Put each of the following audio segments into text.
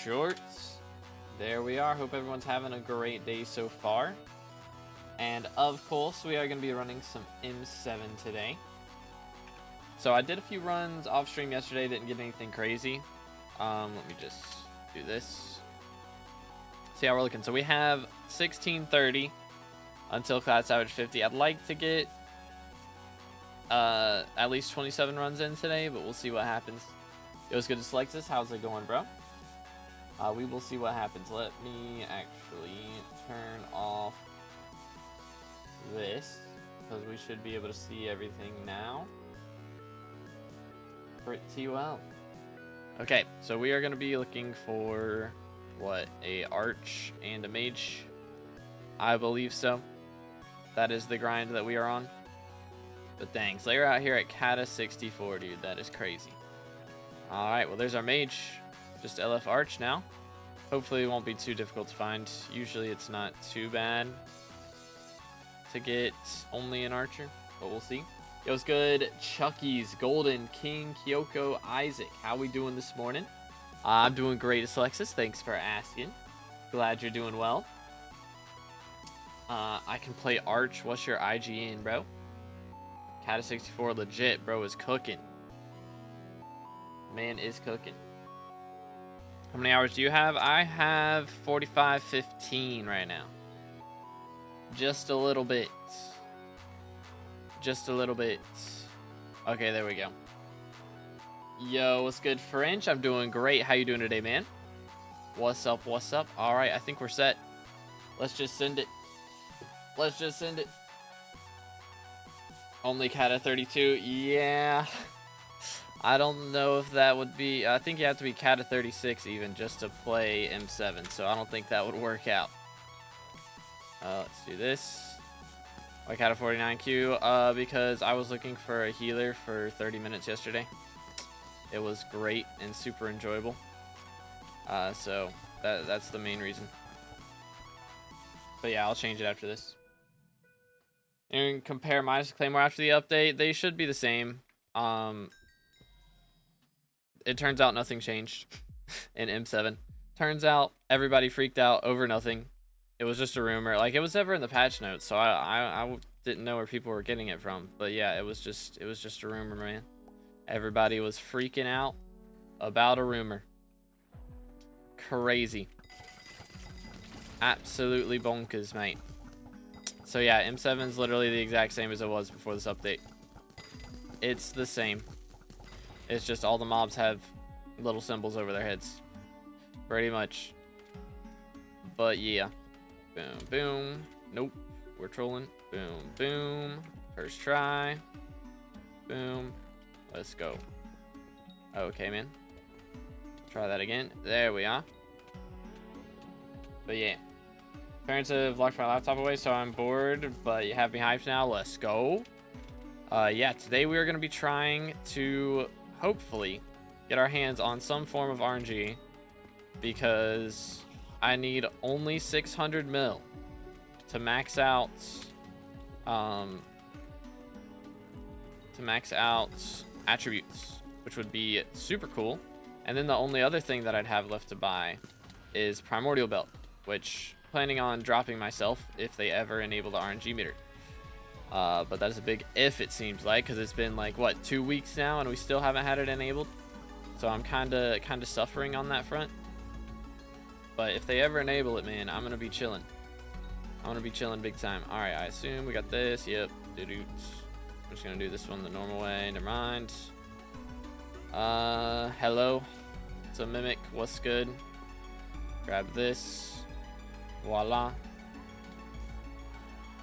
shorts. There we are. Hope everyone's having a great day so far. And of course, we are going to be running some M7 today. So I did a few runs off stream yesterday, didn't get anything crazy. Let me just do this. See how we're looking. So we have 1630 until Class Average 50. I'd like to get at least 27 runs in today, but we'll see what happens. It was good to select this. How's it going, bro? We will see what happens. Let me actually turn off this because we should be able to see everything now pretty well. Okay, so we are going to be looking for what, a arch and a mage? I believe so. That is the grind that we are on. But dang, Slayer out here at Kata 64, dude. That is crazy. Alright, well there's our mage. Just LF arch now. Hopefully it won't be too difficult to find. Usually it's not too bad to get only an archer, but we'll see. It was good. Chucky's Golden King Kyoko Isaac. How we doing this morning? I'm doing great, Alexis. Thanks for asking. Glad you're doing well. I can play Arch. What's your IGN, bro? Kata 64 legit, bro, is cooking. Man is cooking. How many hours do you have? I have 45:15 right now. Just a little bit. Just a little bit. Okay, there we go. Yo, what's good, French? I'm doing great. How you doing today, man? What's up? What's up? All right, I think we're set. Let's just send it. Let's just send it. Only Kata 32. Yeah. I don't know if that would be... I think you have to be Kata 36 even just to play M7. So I don't think that would work out. Let's do this. Why Kata 49Q? Because I was looking for a healer for 30 minutes yesterday. It was great and super enjoyable. So that's the main reason. But yeah, I'll change it after this. And compare Midas to Claymore after the update. They should be the same. It turns out nothing changed in M7. Turns out everybody freaked out over nothing. It was just a rumor. Like, it was never in the patch notes, so I didn't know where people were getting it from. But yeah, it was just a rumor, man. Everybody was freaking out about a rumor. Crazy. Absolutely bonkers, mate. So yeah, M7's literally the exact same as it was before this update. It's the same. It's just all the mobs have little symbols over their heads. Pretty much. But yeah. Boom, boom. Nope. We're trolling. Boom, boom. First try. Boom. Let's go. Okay, man. Try that again. There we are. But yeah. Parents have locked my laptop away, so I'm bored, but you have me hyped now. Let's go. Yeah, today we are going to be trying to hopefully get our hands on some form of RNG because I need only 600 mil to max out attributes, which would be super cool. And then the only other thing that I'd have left to buy is Primordial Belt, which planning on dropping myself if they ever enable the RNG meter. But that is a big if, it seems like, because it's been like what, 2 weeks now and we still haven't had it enabled. So I'm kind of suffering on that front. But if they ever enable it, man, I'm gonna be chilling. I'm gonna be chilling big time. All right, I assume we got this. Yep. I'm just gonna do this one the normal way. Never mind. Hello. It's a mimic. What's good? Grab this. Voila.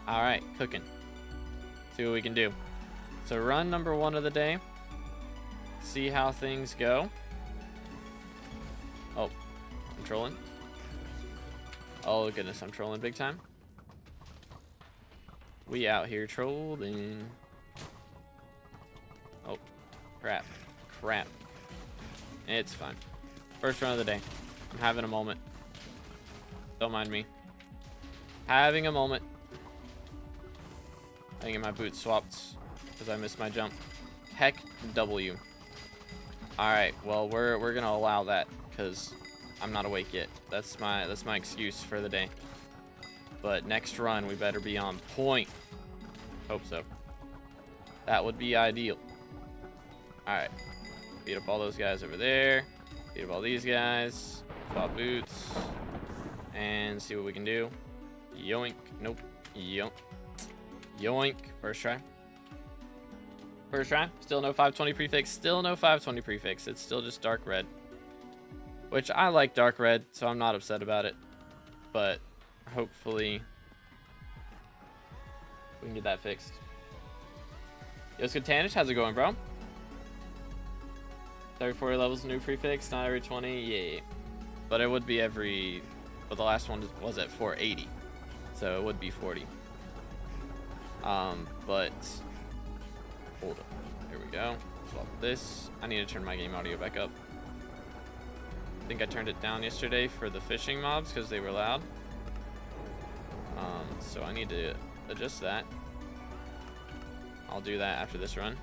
All right, cooking. See what we can do. So run number 1 of the day. See how things go. Oh, I'm trolling. Oh goodness, I'm trolling big time. We out here trolling. Oh, crap. Crap. It's fine. First run of the day. I'm having a moment. Don't mind me. Having a moment. I can get my boots swapped because I missed my jump. Heck W. Alright, well, we're going to allow that because I'm not awake yet. That's my excuse for the day. But next run, we better be on point. Hope so. That would be ideal. All right. Beat up all those guys over there. Beat up all these guys. Swap boots. And see what we can do. Yoink. Nope. Yoink. Yoink. First try. First try. Still no 520 prefix. Still no 520 prefix. It's still just dark red. Which I like dark red, so I'm not upset about it. But hopefully we can get that fixed. Yo, Skitanish, how's it going, bro? 34 levels, new prefix, not every 20. Yeah. But it would be every... But the last one was at 480. So it would be 40. But... Hold up. Here we go. Swap this. I need to turn my game audio back up. I think I turned it down yesterday for the fishing mobs because they were loud. So I need to adjust that. I'll do that after this run.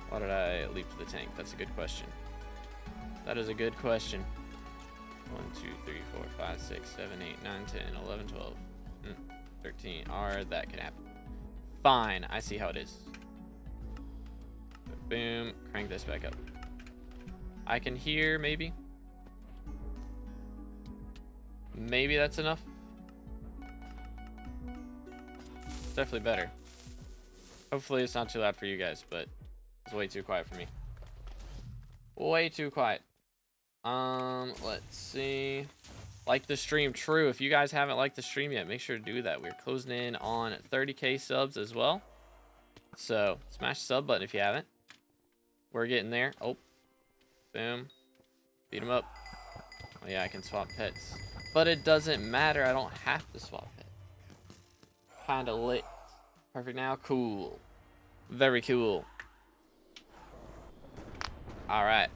Why did I leap to the tank? That's a good question. That is a good question. 1, 2, 3, 4, 5, 6, 7, 8, 9, 10, 11, 12, 13. R, that could happen. Fine, I see how it is. Boom, crank this back up. I can hear, maybe. Maybe that's enough. It's definitely better. Hopefully it's not too loud for you guys, but it's way too quiet for me. Way too quiet. Let's see. Like the stream, true. If you guys haven't liked the stream yet, make sure to do that. We're closing in on 30K subs as well. So smash the sub button if you haven't. We're getting there. Oh, boom. Beat him up. Oh yeah, I can swap pets. But it doesn't matter. I don't have to swap pets. Kinda lit. Perfect now. Cool. Very cool. Alright.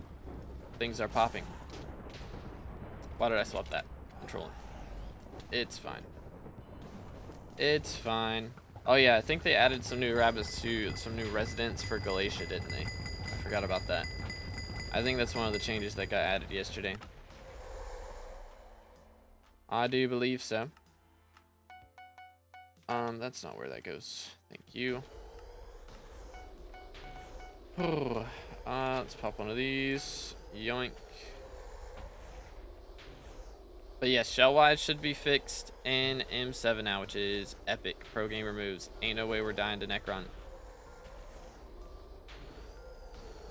Things are popping. Why did I swap that? I'm trolling. It's fine. It's fine. Oh yeah, I think they added some new rabbits to some new residents for Galatia, didn't they? I forgot about that. I think that's one of the changes that got added yesterday. I do believe so. That's not where that goes. Thank you. Let's pop one of these. Yoink. But yes, shell-wise should be fixed in M7 now, which is epic. Pro gamer moves. Ain't no way we're dying to Necron.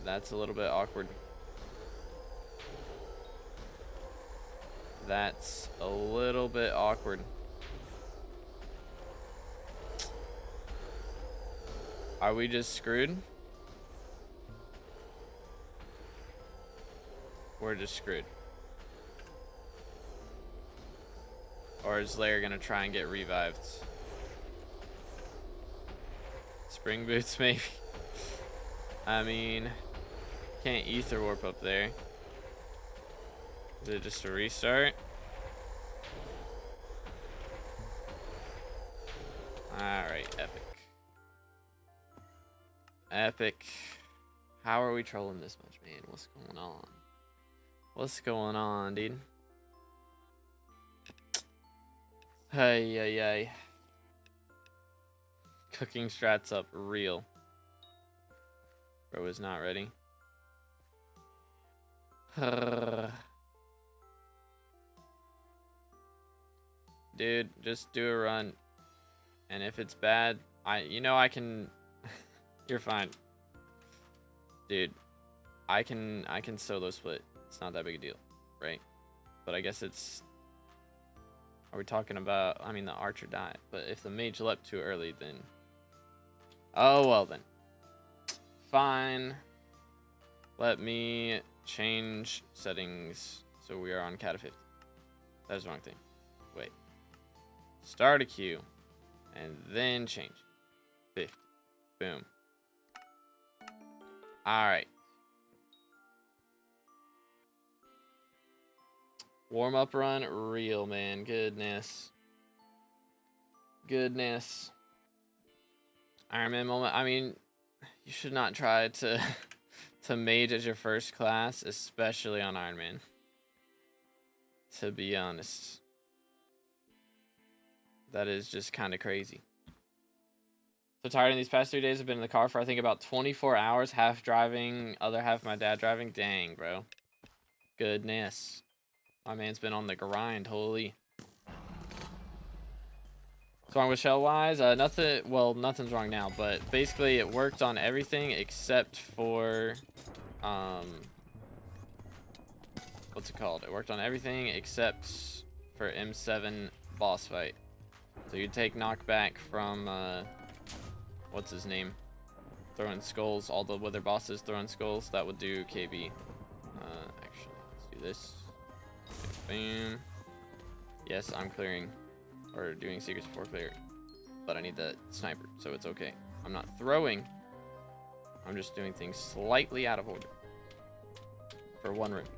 That's a little bit awkward. That's a little bit awkward. Are we just screwed? We're just screwed. Or is Lair gonna try and get revived? Spring boots, maybe. I mean, can't ether warp up there. Is it just a restart? Alright, epic. Epic. How are we trolling this much, man? What's going on? What's going on, dude? Hey, hey, hey. Cooking strats up real. Bro is not ready. Dude, just do a run. And if it's bad, I can you're fine. Dude, I can solo split. It's not that big a deal, right? But I guess it's... Are we talking about... I mean, the archer died. But if the mage leapt too early, then... Oh, well then. Fine. Let me change settings so we are on cat of 50. That was the wrong thing. Wait. Start a queue. And then change. 50. Boom. Alright. Warm up run, real, man. Goodness. Goodness. Iron Man moment. I mean, you should not try to mage as your first class, especially on Iron Man. to be honest. That is just kind of crazy. So tired in these past 3 days. I've been in the car for I think about 24 hours, half driving, other half my dad driving. Dang, bro. Goodness. My man's been on the grind, holy. What's wrong with shell-wise? Nothing, well, nothing's wrong now, but basically it worked on everything except for, what's it called? It worked on everything except for M7 boss fight. So you take knockback from, what's his name? Throwing skulls, all the wither bosses throwing skulls, that would do KB. Actually, let's do this. Bam. Yes, I'm clearing, or doing secrets before clear, but I need the sniper, so it's okay. I'm not throwing, I'm just doing things slightly out of order for one room,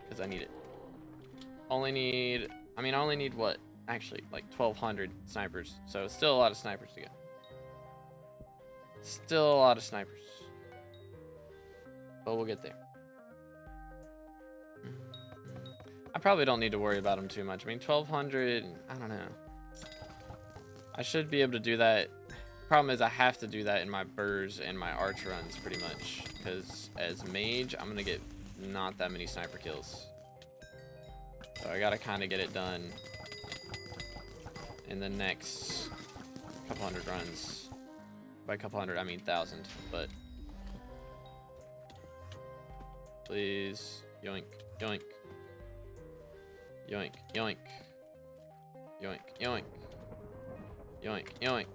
because I need it. I only need what? Actually, like 1,200 snipers, so it's still a lot of snipers to get. Still a lot of snipers, but we'll get there. I probably don't need to worry about them too much. I mean, 1,200, I don't know. I should be able to do that. Problem is I have to do that in my Bers and my arch runs pretty much, because as mage, I'm going to get not that many sniper kills. So I got to kind of get it done in the next couple hundred runs. By a couple hundred, I mean 1,000, but please, yoink, yoink, yoink, yoink, yoink, yoink, yoink, yoink.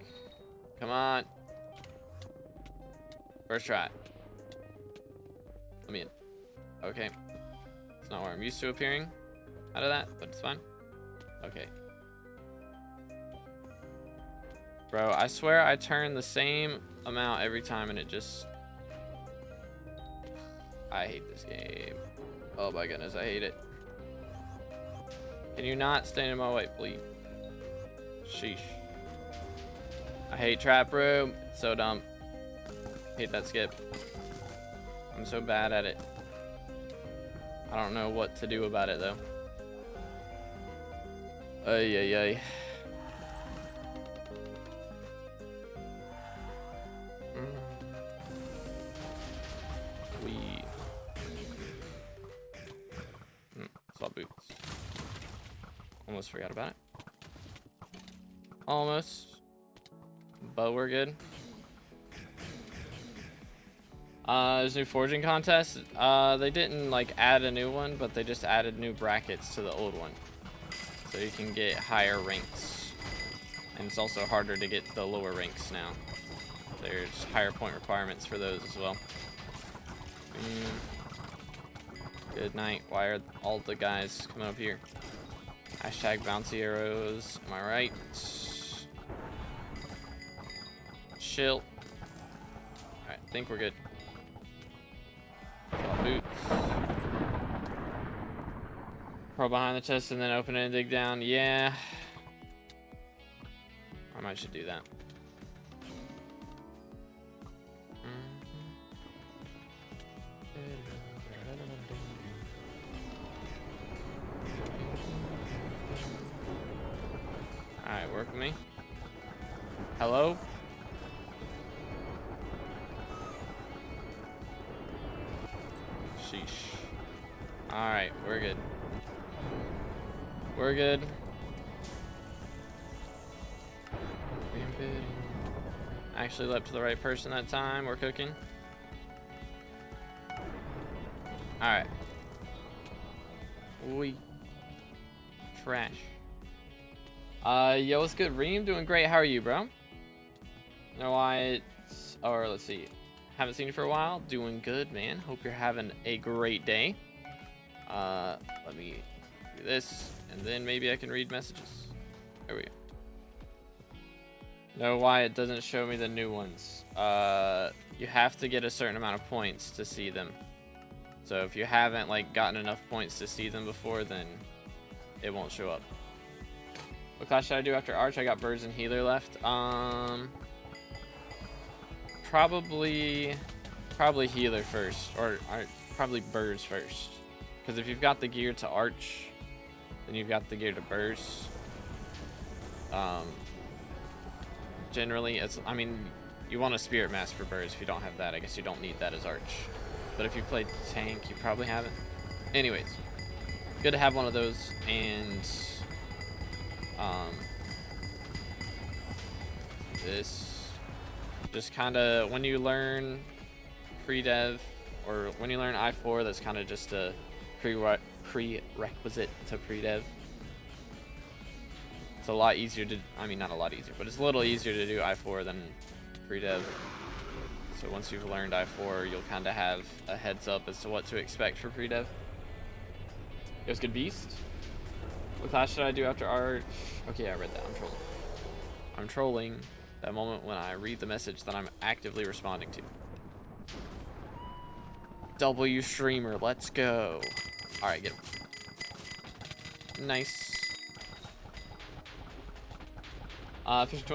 Come on. First try. Let me in. Okay. It's not where I'm used to appearing out of that, but it's fine. Okay. Bro, I swear I turn the same amount every time and it just... I hate this game. Oh my goodness, I hate it. Can you not stand in my way, please? Sheesh. I hate trap room. It's so dumb. Hate that skip. I'm so bad at it. I don't know what to do about it though. Ay, ay, ay. Saw boots. Almost forgot about it. Almost. But we're good. There's a new forging contest. They didn't like add a new one, but they just added new brackets to the old one. So you can get higher ranks. And it's also harder to get the lower ranks now. There's higher point requirements for those as well. Good night. Why are all the guys coming up here? Hashtag bouncy arrows. Am I right? Chill. Alright, I think we're good. Saw boots. Crawl behind the chest and then open it and dig down. Yeah. I might should do that. Alright, work with me. Hello? Sheesh. Alright, we're good. We're good. I actually leapt to the right person that time. We're cooking. Alright. We trash. Yo, what's good? Reem, doing great. How are you, bro? Know why it's, or let's see. Haven't seen you for a while. Doing good, man. Hope you're having a great day. Let me do this, and then maybe I can read messages. There we go. Know why it doesn't show me the new ones. You have to get a certain amount of points to see them. So if you haven't like gotten enough points to see them before, then it won't show up. What class should I do after Arch? I got Birds and Healer left. Probably Healer first, or probably Bers first. Because if you've got the gear to Arch, Then you've got the gear to Bers. Generally, I mean, you want a Spirit Mask for Bers. If you don't have that, I guess you don't need that as Arch. But if you play tank, you probably have it. Anyways, good to have one of those. And this just kind of, when you learn pre-dev, or when you learn I4, that's kind of just a prerequisite to pre-dev. It's a lot easier to, I mean, not a lot easier, but it's a little easier to do I4 than pre-dev. So once you've learned I4, you'll kind of have a heads up as to what to expect for pre-dev. It was good beast. What class should I do after Arch? Okay, I read that. I'm trolling. I'm trolling that moment when I read the message that I'm actively responding to. W streamer, let's go. All right, get him. Nice. Fishing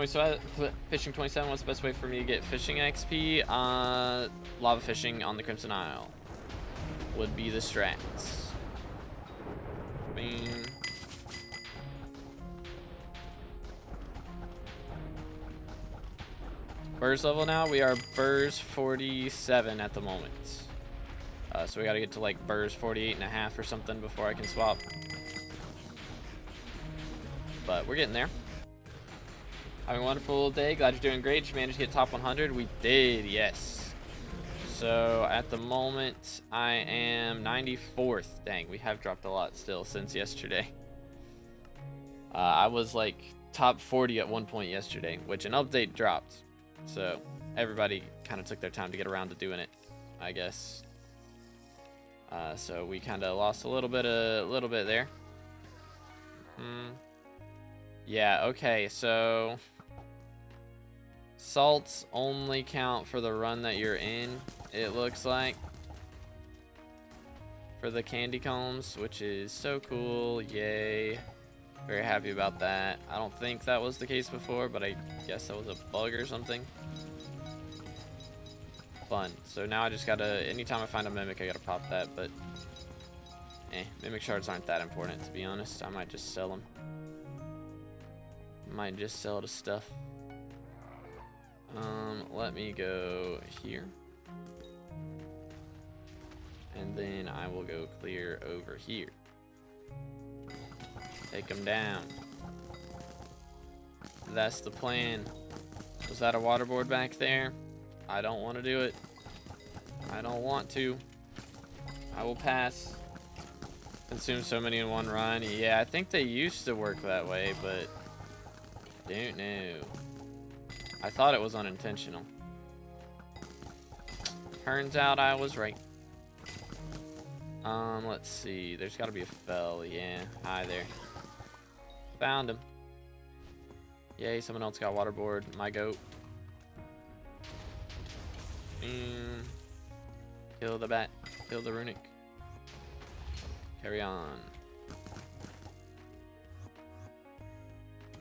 27, what's the best way for me to get fishing XP? Lava fishing on the Crimson Isle would be the strats. Bing. Bers level now, we are Bers 47 at the moment. So we gotta get to like Bers 48.5 or something before I can swap. But we're getting there. Having a wonderful day. Glad you're doing great. Did you manage to get top 100? We did, yes. So at the moment, I am 94th. Dang, we have dropped a lot still since yesterday. I was like top 40 at one point yesterday, which an update dropped. So everybody kind of took their time to get around to doing it, I guess. So we kind of lost a little bit there. Yeah, okay, so salts only count for the run that you're in, it looks like, for the candy combs, which is so cool. Yay. Very happy about that. I don't think that was the case before, but I guess that was a bug or something. Fun. So now I just gotta, anytime I find a mimic, I gotta pop that, but mimic shards aren't that important, to be honest. I might just sell them. Might just sell the stuff. Let me go here. And then I will go clear over here. Take them down. That's the plan. Was that a waterboard back there? I don't want to do it. I don't want to. I will pass. Consume so many in one run. Yeah, I think they used to work that way, but don't know. I thought it was unintentional. Turns out I was right. Let's see. There's got to be a fell. Yeah. Hi there. Found him. Yay, someone else got waterboard. My goat. Kill the bat. Kill the runic. Carry on.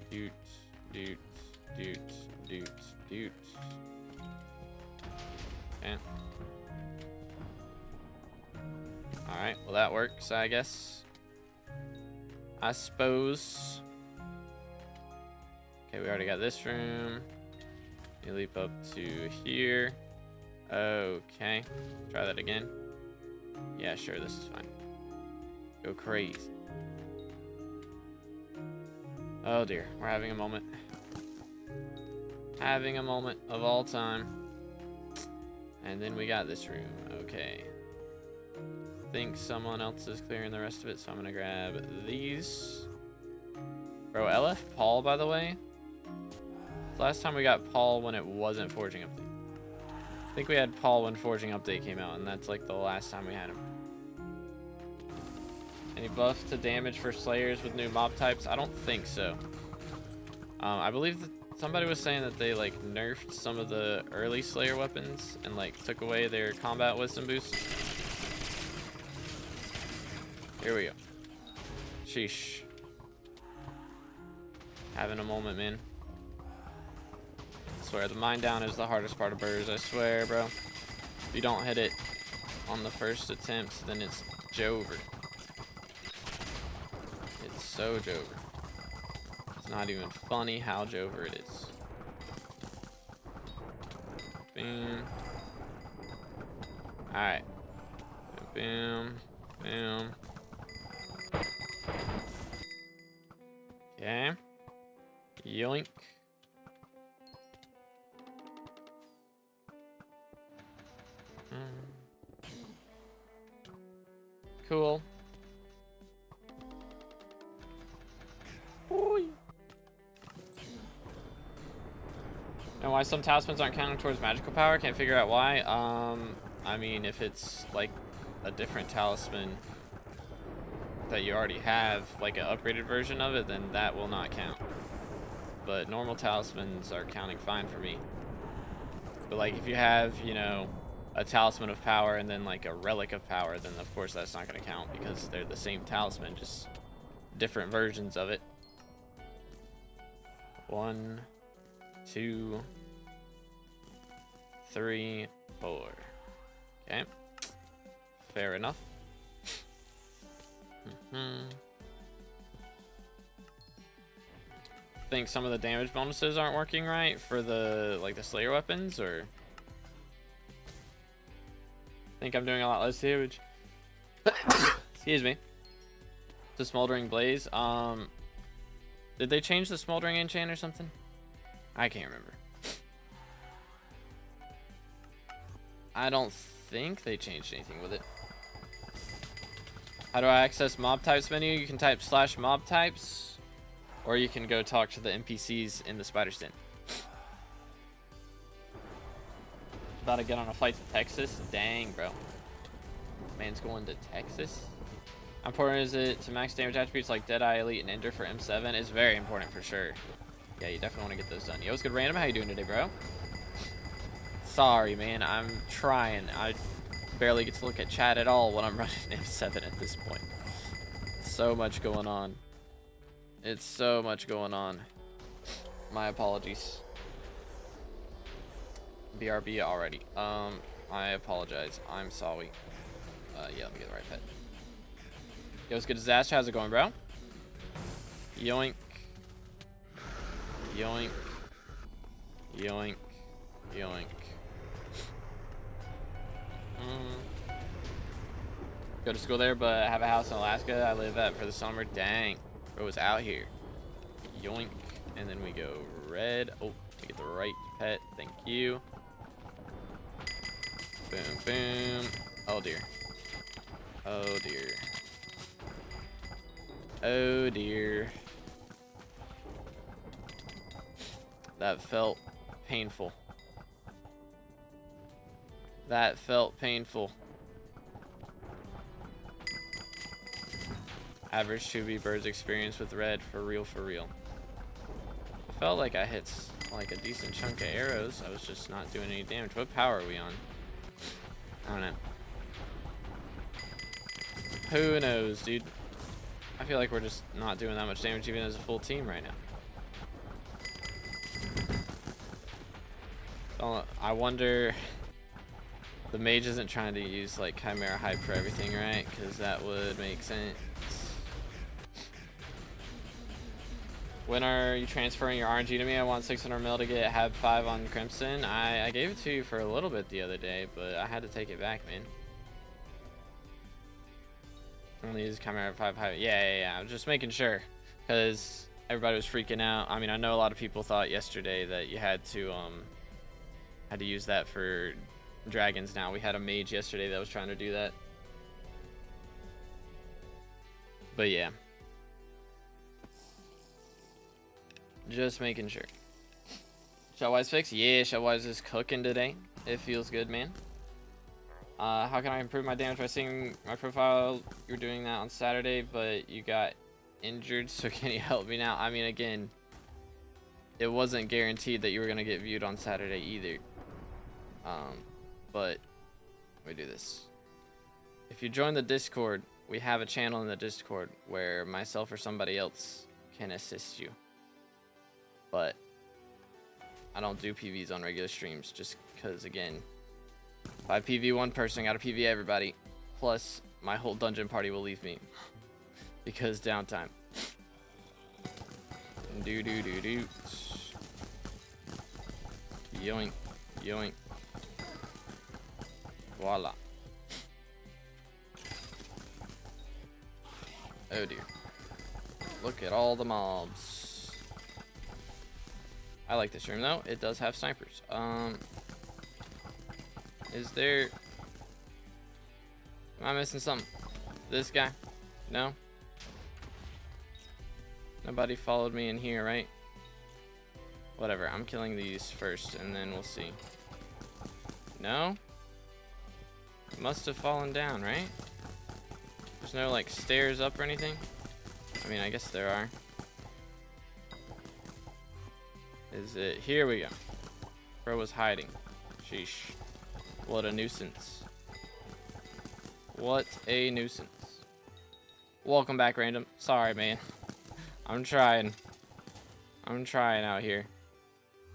Doot, doot, doot, doot, doot. Okay. Alright, well that works, I guess. I suppose. Okay, we already got this room. You leap up to here. Okay. Try that again. Yeah, sure, this is fine. Go crazy. Oh dear, we're having a moment. Having a moment of all time. And then we got this room. Okay. I think someone else is clearing the rest of it, so I'm gonna grab these. Bro, LF Paul, by the way. Last time we got Paul when it wasn't Forging Update. I think we had Paul when Forging Update came out, and that's like the last time we had him. Any buff to damage for Slayers with new mob types? I don't think so. I believe that somebody was saying that they like nerfed some of the early Slayer weapons and like took away their combat wisdom boost. Here we go. Sheesh. Having a moment, man. I swear, the mine down is the hardest part of Bers. I swear, bro. If you don't hit it on the first attempt, then it's over. It's so Jover. It's not even funny how Jover it is. Boom. Alright. Boom. Boom. Okay. Yoink. Cool. Oy. And why some talismans aren't counting towards magical power? Can't figure out why. I mean, if it's like a different talisman that you already have, like an upgraded version of it, then that will not count. But normal talismans are counting fine for me. But like if you have, you know, a talisman of power and then like a relic of power, then of course that's not going to count because they're the same talisman, just different versions of it. 1, 2, 3, 4. Okay. Fair enough. Think some of the damage bonuses aren't working right for the the Slayer weapons, or think I'm doing a lot less damage. Excuse me. The Smoldering Blaze. Did they change the Smoldering enchant or something? I can't remember. I don't think they changed anything with it. How do I access mob types menu? You can type /mob types, or you can go talk to the NPCs in the spider stint. About to get on a flight to Texas? Dang, bro. Man's going to Texas? How important is it to max damage attributes like Deadeye, Elite, and Ender for M7? It's very important for sure. Yeah, you definitely want to get those done. Yo, what's good, Random? How you doing today, bro? Sorry, man. I'm trying. I barely get to look at chat at all when I'm running M7 at this point. So much going on. It's so much going on. My apologies. BRB already. I apologize. I'm sorry. Yeah, let me get the right pet. Yo, what's good, Disaster? How's it going, bro? Yoink. Yoink. Yoink. Yoink. Go to school there, but I have a house in Alaska I live at for the summer. Dang. Bro was out here. Yoink. And then we go red. Oh, to get the right pet. Thank you. Boom, boom. Oh, dear. Oh, dear. Oh, dear. That felt painful. That felt painful. Average 2B Bers experience with red, for real, for real. I felt like I hit like a decent chunk of arrows. I was just not doing any damage. What power are we on? I don't know. Who knows, dude? I feel like we're just not doing that much damage even as a full team right now. I wonder... The mage isn't trying to use like Chimera Hype for everything, right? Because that would make sense. When are you transferring your RNG to me? I want 600 mil to get Hab 5 on Crimson. I gave it to you for a little bit the other day, but I had to take it back, man. Only use Chimera 5 Hype. Yeah. I was just making sure, because everybody was freaking out. I mean, I know a lot of people thought yesterday that you had to use that for dragons now. We had a mage yesterday that was trying to do that. But yeah. Just making sure. Shotwise fix? Yeah, Shotwise is cooking today. It feels good, man. How can I improve my damage by seeing my profile? You were doing that on Saturday, but you got injured, so can you help me now? I mean, again, it wasn't guaranteed that you were going to get viewed on Saturday either. But we do this. If you join the Discord, we have a channel in the Discord where myself or somebody else can assist you. But I don't do PVs on regular streams just because, again, if I PV one person, I gotta PV everybody. Plus, my whole dungeon party will leave me because downtime. Do do do do. Yoink, yoink. Voila. Oh dear. Look at all the mobs. I like this room though. It does have snipers. Is there... Am I missing something? This guy? No? Nobody followed me in here, right? Whatever, I'm killing these first and then we'll see. No? It must have fallen down, right? There's no like stairs up or anything? I mean, I guess there are. Is it? Here we go. Bro was hiding. Sheesh. What a nuisance. What a nuisance. Welcome back, Random. Sorry, man. I'm trying out here.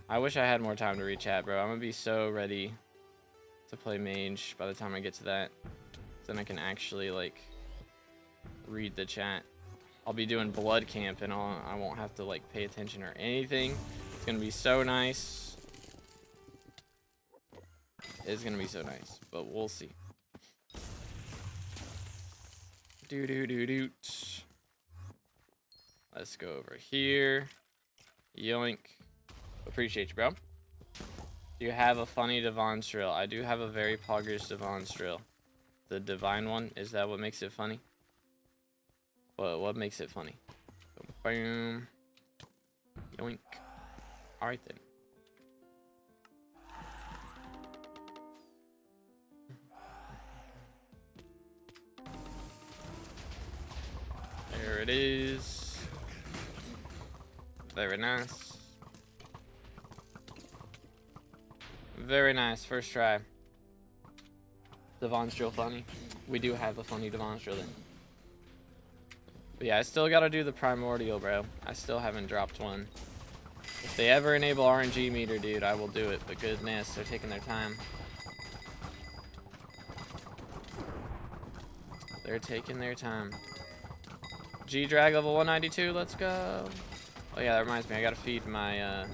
I wish I had more time to read chat, bro. I'm gonna be so ready to play mage by the time I get to that. Then I can actually, like, read the chat. I'll be doing blood camp and I won't have to, like, pay attention or anything. It's gonna be so nice. It's gonna be so nice, but we'll see. Do-do-do-doot. Let's go over here. Yoink. Appreciate you, bro. Do you have a funny Devon's drill? I do have a very poggers Devon's drill. The divine one, is that what makes it funny? What makes it funny? Boom. Yoink. Alright then. There it is. Very nice. Very nice. First try. Devon's drill funny. We do have a funny Devon's drill then. But yeah, I still gotta do the primordial, bro. I still haven't dropped one. If they ever enable RNG meter, dude, I will do it. But goodness, they're taking their time. They're taking their time. G-Drag level 192, let's go. Oh yeah, that reminds me, I gotta feed my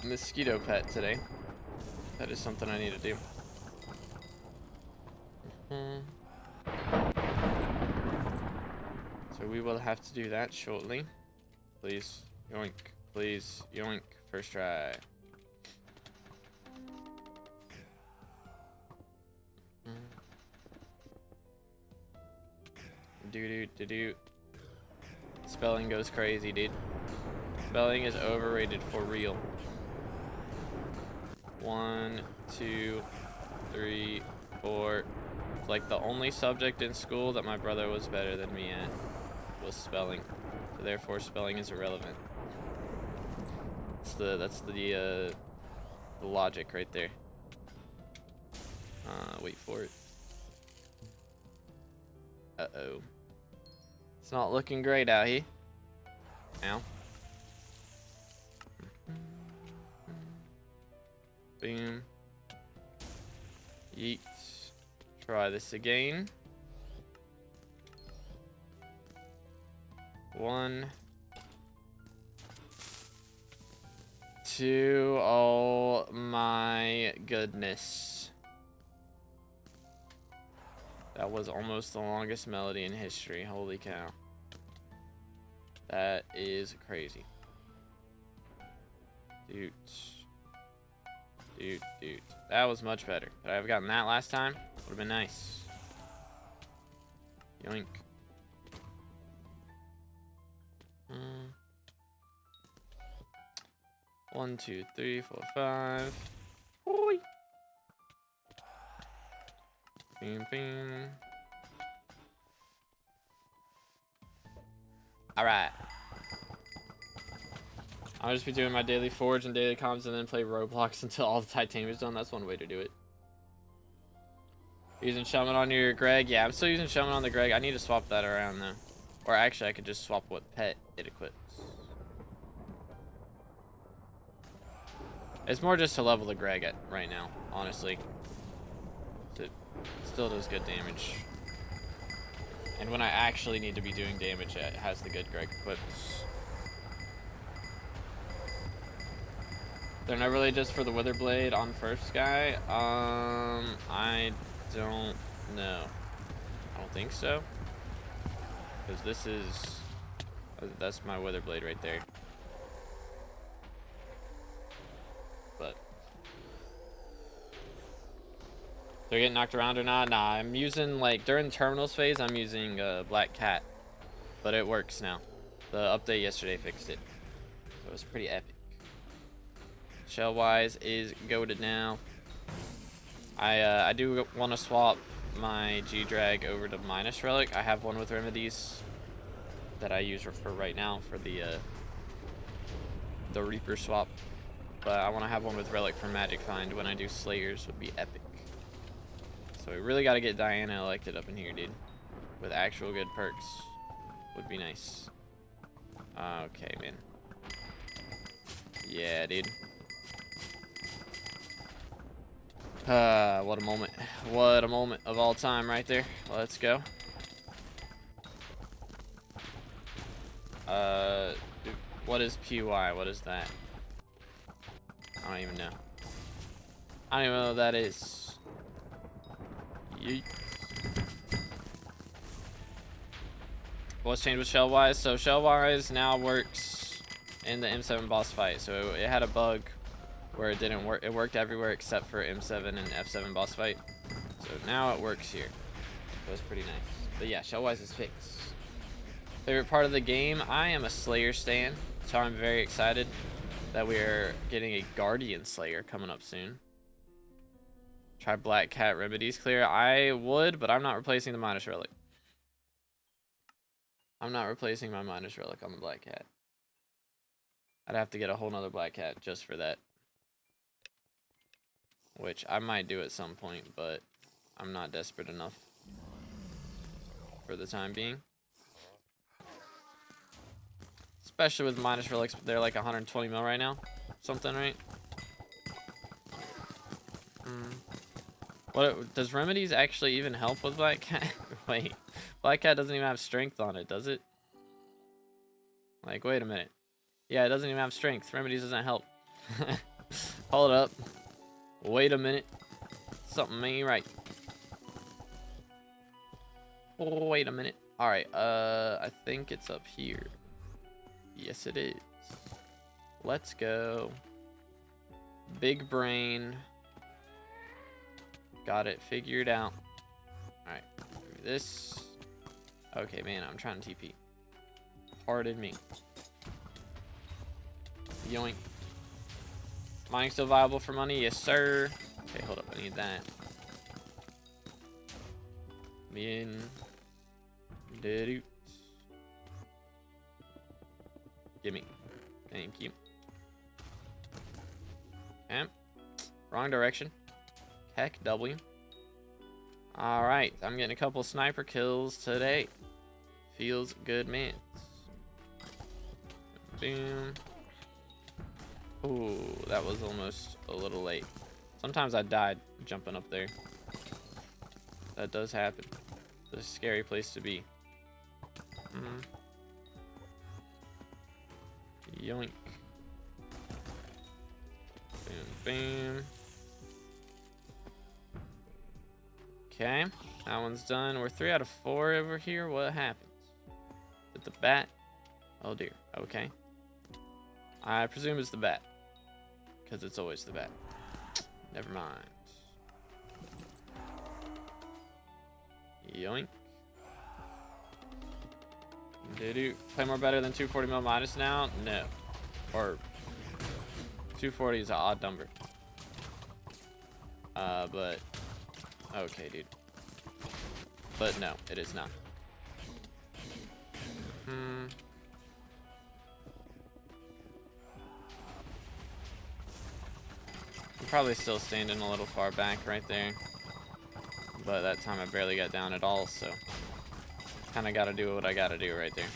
mosquito pet today. That is something I need to do. So we will have to do that shortly. Please, yoink, please, yoink, first try. Do. Spelling goes crazy, dude. Spelling is overrated for real. 1, 2, 3, 4. It's like the only subject in school that my brother was better than me at was spelling. So therefore spelling is irrelevant. That's the logic right there. Wait for it. Uh-oh. It's not looking great out here. Ow. Boom. Yeet. Try this again. 1, 2. Oh my goodness. That was almost the longest melody in history. Holy cow. That is crazy. Dude. That was much better. Could I have gotten that last time? Would have been nice. Yoink. 1, 2, 3, 4, 5. Oi. Bing, bing. Alright. I'll just be doing my daily forge and daily comms and then play Roblox until all the titanium is done. That's one way to do it. Using Shellman on your Greg? Yeah, I'm still using Shellman on the Greg. I need to swap that around though. Or actually, I could just swap what pet it equips. It's more just to level the Greg at right now, honestly. It still does good damage. And when I actually need to be doing damage, it has the good Greg equips. They're not really just for the Witherblade on Furfsky. I don't know. I don't think so. Because this is... That's my Witherblade right there. But... They're getting knocked around or not? Nah, I'm using, like, during terminals phase, I'm using Black Cat. But it works now. The update yesterday fixed it. So it's pretty epic. Shell-wise is goated now. I do want to swap my G-Drag over to minus relic. I have one with remedies that I use for right now for the Reaper swap. But I want to have one with relic for Magic Find when I do Slayers would be epic. So we really got to get Diana elected up in here, dude. With actual good perks would be nice. Okay, man. Yeah, dude. What a moment. What a moment of all time right there. Let's go. Dude, what is PY? What is that? I don't even know. I don't even know what that is. Yeet. What's changed with Shellwise? So Shellwise now works in the M7 boss fight. So it had a bug where it didn't work. It worked everywhere except for M7 and F7 boss fight. So now it works here. So it's pretty nice. But yeah, Shellwise is fixed. Favorite part of the game? I am a Slayer stan, so I'm very excited that we are getting a Guardian Slayer coming up soon. Try Black Cat remedies clear. I would, but I'm not replacing the minus relic. I'm not replacing my minus relic on the Black Cat. I'd have to get a whole nother Black Cat just for that. Which I might do at some point, but I'm not desperate enough for the time being. Especially with minus relics, they're like 120 mil right now. Something, right? What does remedies actually even help with Black Cat? Wait, Black Cat doesn't even have strength on it, does it? Like, wait a minute. Yeah, it doesn't even have strength. Remedies doesn't help. Hold up. Wait a minute. Something ain't right. Wait a minute. Alright, I think it's up here. Yes, it is. Let's go. Big brain. Got it figured out. Alright, this. Okay, man, I'm trying to TP. Pardon me. Yoink. Mining still viable for money? Yes, sir. Okay, hold up. I need that. Min. Did Gimme. Thank you. Okay. Wrong direction. Heck, W. Alright, I'm getting a couple sniper kills today. Feels good, man. Boom. Ooh, that was almost a little late. Sometimes I died jumping up there. That does happen. It's a scary place to be. Yoink. Boom, boom. Okay, that one's done. We're 3 out of 4 over here. What happens? Is it the bat? Oh dear. Okay. I presume it's the bat. Because it's always the bat. Never mind. Yoink. Did you play more better than 240 mil minus now? No. Or 240 is an odd number. But okay, dude. But no, it is not. I'm probably still standing a little far back right there. But that time I barely got down at all, so kind of got to do what I got to do right there.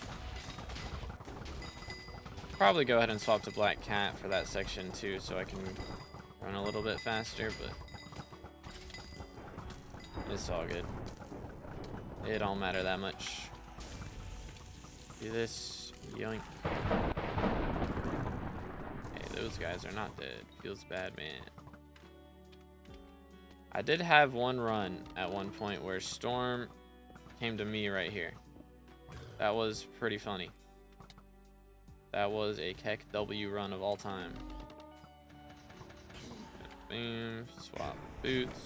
Probably go ahead and swap to Black Cat for that section too, so I can run a little bit faster, but it's all good. It don't matter that much. Do this. Yoink. Hey, those guys are not dead. Feels bad, man. I did have one run at one point where Storm came to me right here. That was pretty funny. That was a Keck W run of all time. Boom. Swap boots.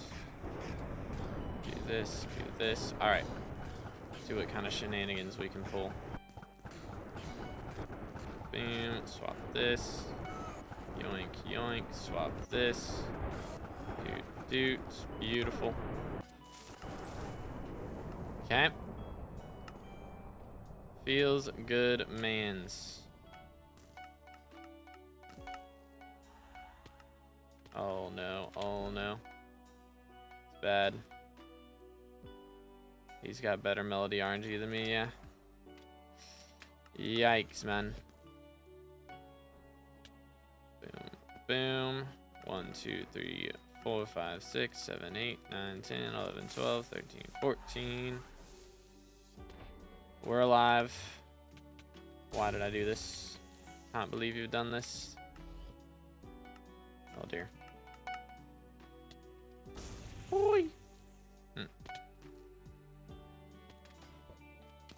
Do this. Do this. Alright. See what kind of shenanigans we can pull. Boom. Swap this. Yoink, yoink. Swap this. Dude. Beautiful. Okay. Feels good, mans. Oh no, oh no. It's bad. He's got better melody RNG than me, yeah. Yikes, man. Boom, boom. 1, 2, 3, 4, 5, 6, 7, 8, 9, 10, 11, 12, 13, 14. We're alive. Why did I do this? Can't believe you've done this. Oh dear. Boy.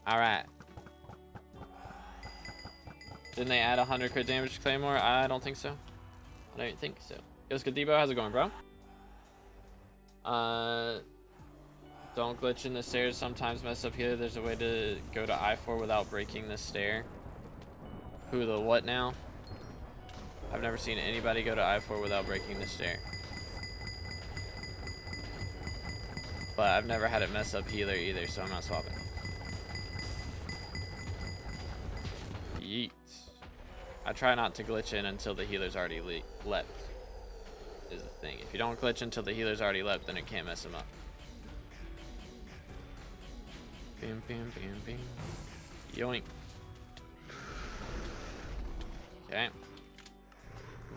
Alright. Didn't they add 100 crit damage to Claymore? I don't think so. I don't think so. Yo, Skadibo, how's it going, bro? Don't glitch in the stairs. Sometimes mess up here. There's a way to go to I-4 without breaking the stair. Who the what now? I've never seen anybody go to I-4 without breaking the stair. But I've never had it mess up healer either, so I'm not swapping. Yeet. I try not to glitch in until the healer's already left. Is the thing. If you don't glitch until the healer's already left, then it can't mess him up. Bam, bam, bam, bam. Yoink. Okay.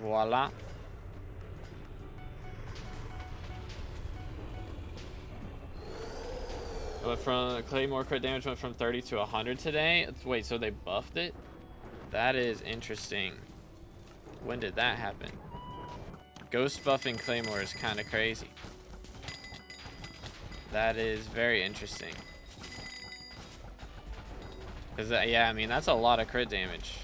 Voila. Went from Claymore crit damage went from 30 to 100 today. Wait, so they buffed it? That is interesting. When did that happen? Ghost buffing Claymore is kind of crazy. That is very interesting. Because, yeah, I mean, that's a lot of crit damage.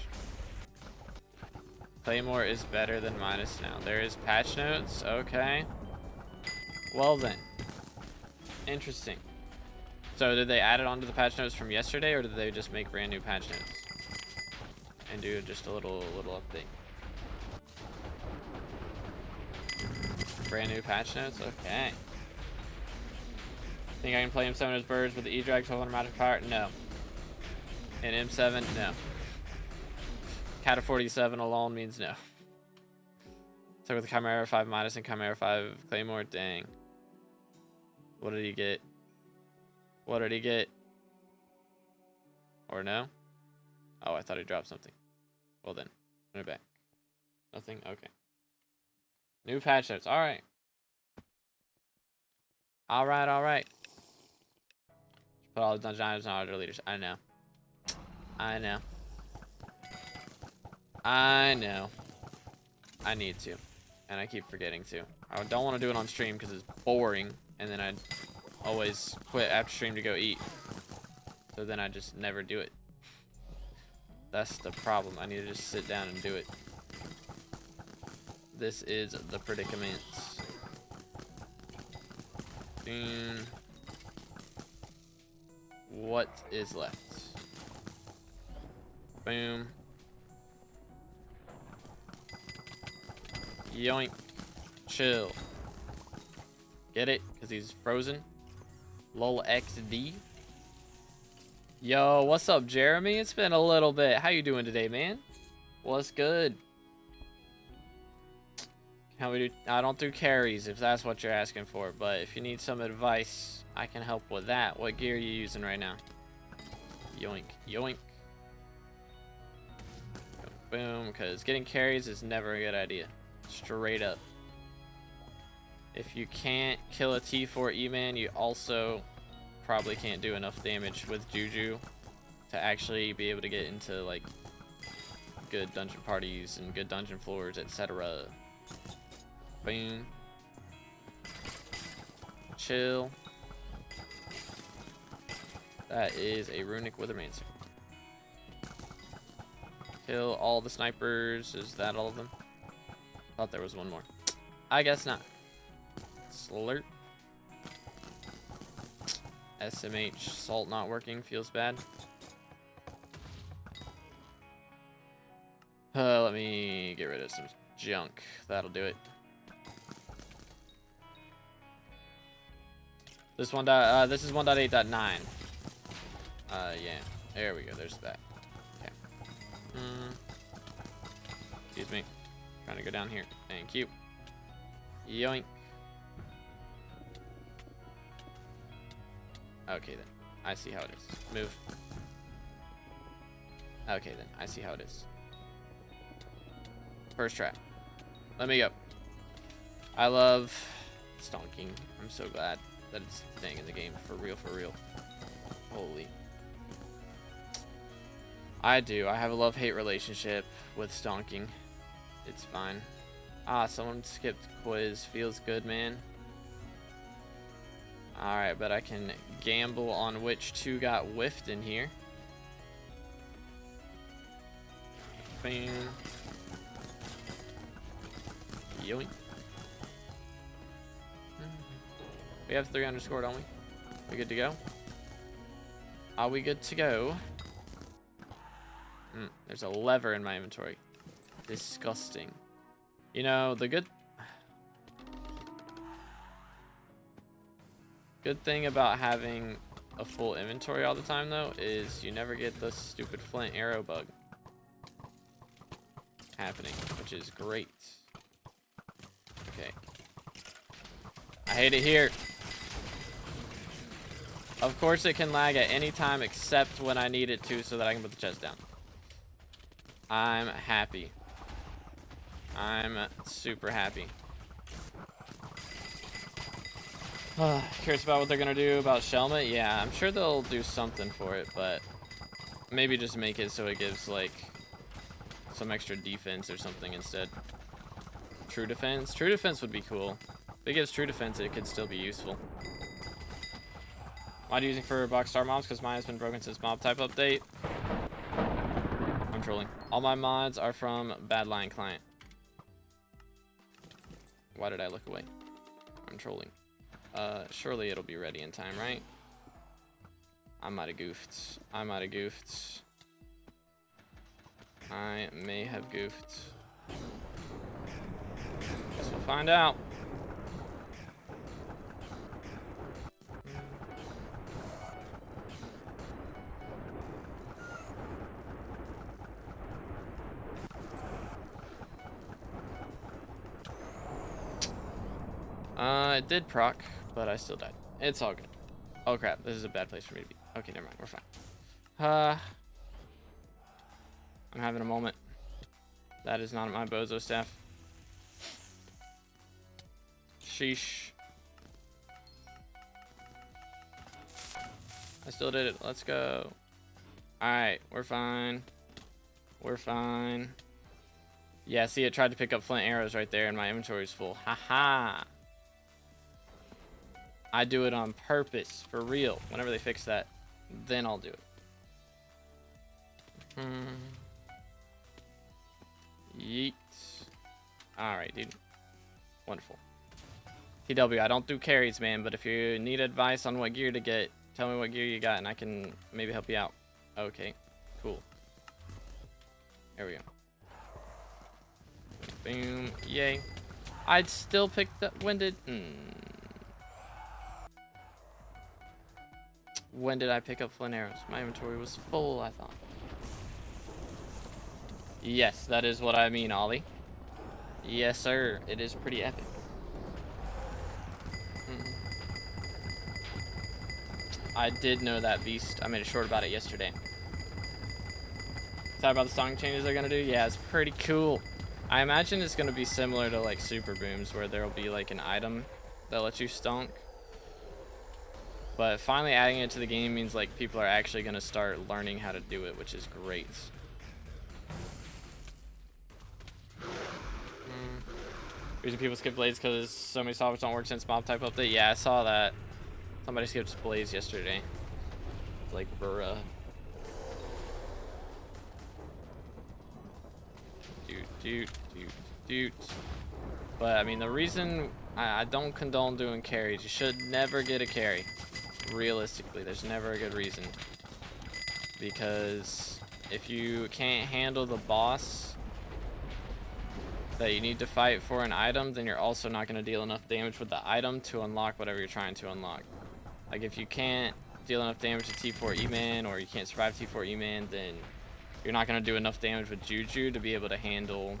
Claymore is better than Midas now. There is patch notes. Okay. Well then. Interesting. So did they add it onto the patch notes from yesterday, or did they just make brand new patch notes? And do just a little update. Brand new patch notes? Okay. Think I can play M7 as Bers with the E-Drag 1200 magic power? No. In M7? No. Cat of 47 alone means no. So with the Chimera 5 Midas and Chimera 5 Claymore, dang. What did he get? What did he get? Or no? Oh, I thought he dropped something. Well then, put it back. Nothing? Okay. New patch notes. Alright. Alright. Put all the dungeon items on order leaders. I know. I need to. And I keep forgetting to. I don't want to do it on stream because it's boring. And then I'd always quit after stream to go eat. So then I just never do it. That's the problem. I need to just sit down and do it. This is the predicament. What is left? Boom. Yoink. Chill. Get it? Because he's frozen. Lol XD. Yo, what's up, Jeremy? It's been a little bit. How you doing today, man? What's good? How we do? I don't do carries if that's what you're asking for, but if you need some advice, I can help with that. What gear are you using right now? Yoink, yoink. Boom, because getting carries is never a good idea. Straight up. If you can't kill a T4 E-man, you also probably can't do enough damage with Juju to actually be able to get into like good dungeon parties and good dungeon floors, etc. Boom. Chill. That is a runic Withermancer. Kill all the snipers. Is that all of them? Thought there was one more. I guess not. Slurp. SMH. Salt not working. Feels bad. Let me get rid of some junk. That'll do it. This one. This is 1.8.9. Yeah. There we go. There's that. Okay. Excuse me. Trying to go down here. Thank you. Yoink. Okay then. I see how it is. Move. Okay then. I see how it is. First trap. Let me go. I love stonking. I'm so glad that it's staying in the game. For real, for real. Holy. I do. I have a love-hate relationship with stonking. It's fine. Ah, someone skipped quiz. Feels good, man. Alright, but I can gamble on which two got whiffed in here. Bam. Yoink. We have 3 underscore, don't we? We good to go? Are we good to go? There's a lever in my inventory. Disgusting. You know, the good thing about having a full inventory all the time, though, is you never get the stupid flint arrow bug happening, which is great. Okay. I hate it here. Of course, it can lag at any time except when I need it to so that I can put the chest down. I'm happy. I'm super happy. Curious about what they're gonna do about Shelmet? Yeah, I'm sure they'll do something for it, but maybe just make it so it gives like some extra defense or something instead. True defense? True defense would be cool. If it gives true defense, it could still be useful. Mod using for box star mobs because mine has been broken since mob type update. I'm trolling. All my mods are from Badline client. Why did I look away? I'm trolling. Surely it'll be ready in time, right? I might have goofed. I might have goofed. I may have goofed. Guess we'll find out. It did proc, but I still died. It's all good. Oh crap, this is a bad place for me to be. Okay, never mind, we're fine. I'm having a moment. That is not my bozo staff. Sheesh. I still did it. Let's go. Alright, we're fine. We're fine. Yeah, see, it tried to pick up flint arrows right there, and my inventory is full. Haha. I do it on purpose, for real. Whenever they fix that, then I'll do it. Yeet. Alright, dude. Wonderful. TW, I don't do carries, man, but if you need advice on what gear to get, tell me what gear you got, and I can maybe help you out. Okay, cool. There we go. Boom. Yay. I'd still pick the... When did... When did I pick up flint arrows? My inventory was full, I thought. Yes, that is what I mean, Ollie. Yes, sir. It is pretty epic. I did know that beast. I made a short about it yesterday. Talk about the song changes they're gonna do? Yeah, it's pretty cool. I imagine it's gonna be similar to like Super Booms, where there'll be like an item that lets you stonk. But finally adding it to the game means like people are actually going to start learning how to do it, which is great. Reason people skip Blades because so many softwares don't work since mob type update. Yeah, I saw that. Somebody skipped Blades yesterday. It's like, bruh. Doot. But I mean, the reason I don't condone doing carries, you should never get a carry. Realistically, there's never a good reason. Because if you can't handle the boss that you need to fight for an item, then you're also not going to deal enough damage with the item to unlock whatever you're trying to unlock. Like if you can't deal enough damage to T4 E-Man, or you can't survive T4 E-Man, then you're not going to do enough damage with Juju to be able to handle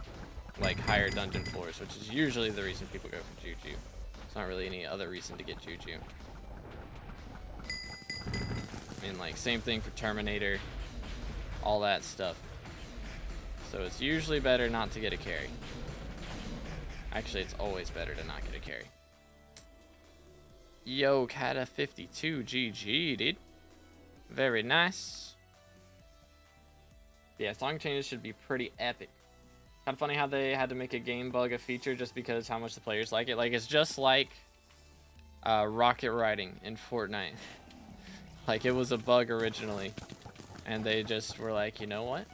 like higher dungeon floors, which is usually the reason people go for Juju. It's not really any other reason to get Juju. I mean, like, same thing for Terminator, all that stuff. So it's usually better not to get a carry. Actually, it's always better to not get a carry. Yo, Kata 52 GG, dude. Very nice. Yeah, song changes should be pretty epic. Kind of funny how they had to make a game bug a feature just because how much the players like it. Like, it's just like rocket riding in Fortnite. Like, it was a bug originally, and they just were like, you know what?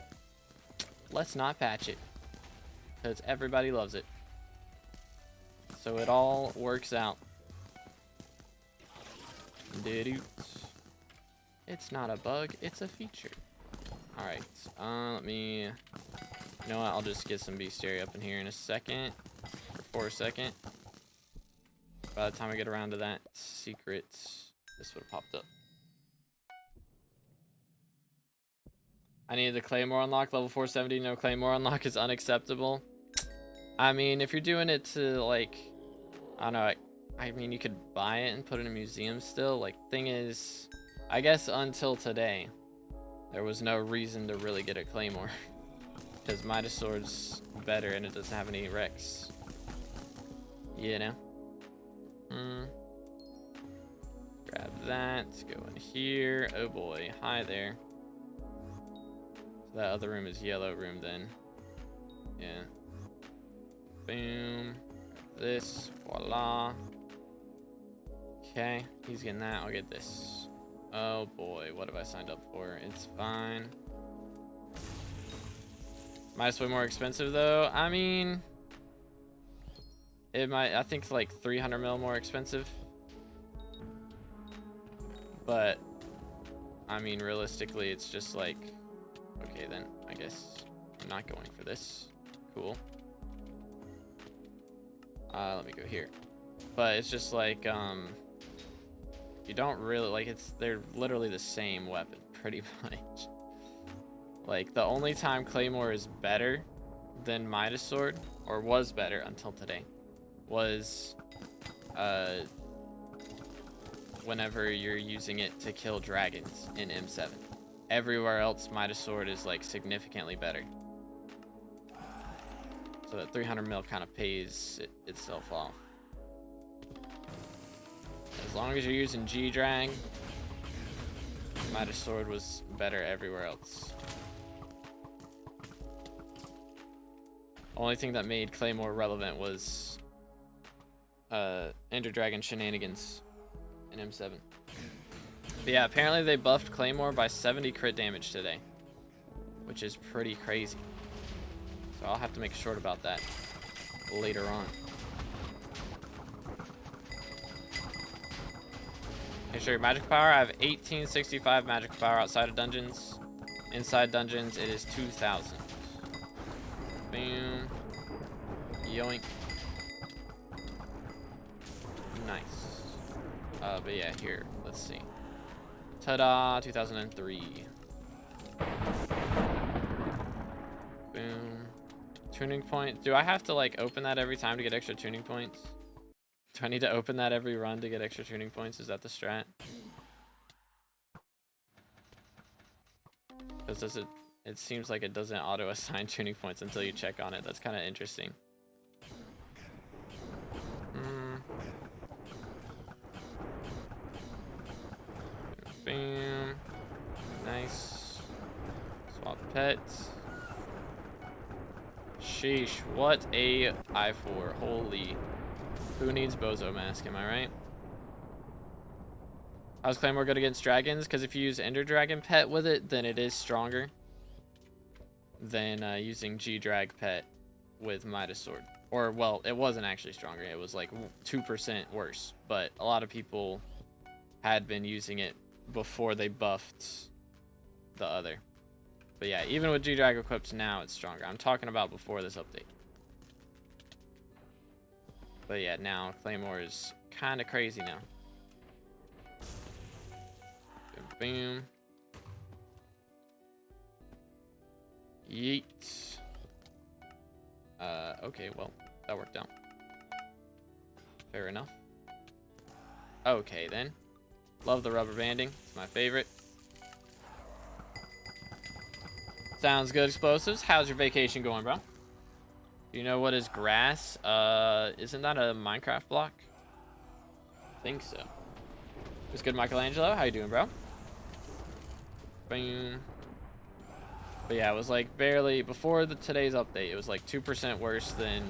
Let's not patch it, because everybody loves it. So it all works out. It's not a bug, it's a feature. Alright, let me... You know what, I'll just get some bestiary up in here in a second. Or for a second. By the time I get around to that secret, this would have popped up. I needed the Claymore unlock. Level 470, no Claymore unlock is unacceptable. I mean, if you're doing it to, like... I don't know, I mean, you could buy it and put it in a museum still. Like, thing is, I guess until today, there was no reason to really get a Claymore. Because Midas Sword's better and it doesn't have any Rex. You know? Grab that, go in here. Oh boy, hi there. So that other room is yellow room then. Yeah. Boom. This, voila. Okay, he's getting that, I'll get this. Oh boy, what have I signed up for? It's fine. Might way more expensive though. I mean, it might, I think like 300 mil more expensive. But, I mean, realistically, it's just like, okay then, I guess I'm not going for this. Cool. Let me go here. But it's just like, you don't really, like, they're literally the same weapon, pretty much. Like, the only time Claymore is better than Midas Sword, or was better until today, was, whenever you're using it to kill dragons in M7. Everywhere else, Midas Sword is, like, significantly better. So that 300 mil kind of pays itself off. As long as you're using G-Drag, Midas Sword was better everywhere else. Only thing that made Claymore relevant was Ender Dragon shenanigans in M7. But yeah, apparently they buffed Claymore by 70 crit damage today, which is pretty crazy. So I'll have to make a short about that later on. Okay, sure, magic power. I have 1865 magic power outside of dungeons. Inside dungeons, it is 2,000. Boom. Yoink. Nice. But yeah, here, let's see. Ta-da, 2003. Boom. Tuning point. Do I have to, like, open that every time to get extra tuning points? Do I need to open that every run to get extra tuning points? Is that the strat? Because does it seems like it doesn't auto-assign tuning points until you check on it. That's kind of interesting. Swap pets. Sheesh, what a I4. Holy. Who needs Bozo Mask, am I right? How's Claymore good against dragons? Because if you use Ender Dragon Pet with it, then it is stronger than using G-Drag Pet with Midas Sword. Or, well, it wasn't actually stronger. It was like 2% worse. But a lot of people had been using it before they buffed the other. But yeah, even with G-Drag equipped now, it's stronger. I'm talking about before this update. But yeah, now Claymore is kind of crazy now. Boom. Yeet. Okay, well, that worked out. Fair enough. Okay, then. Love the rubber banding. It's my favorite. Sounds good, Explosives. How's your vacation going, bro? Do you know what is grass? Isn't that a Minecraft block? I think so. What's good, Michelangelo? How you doing, bro? Boom. But yeah, it was like barely, before today's update, it was like 2% worse than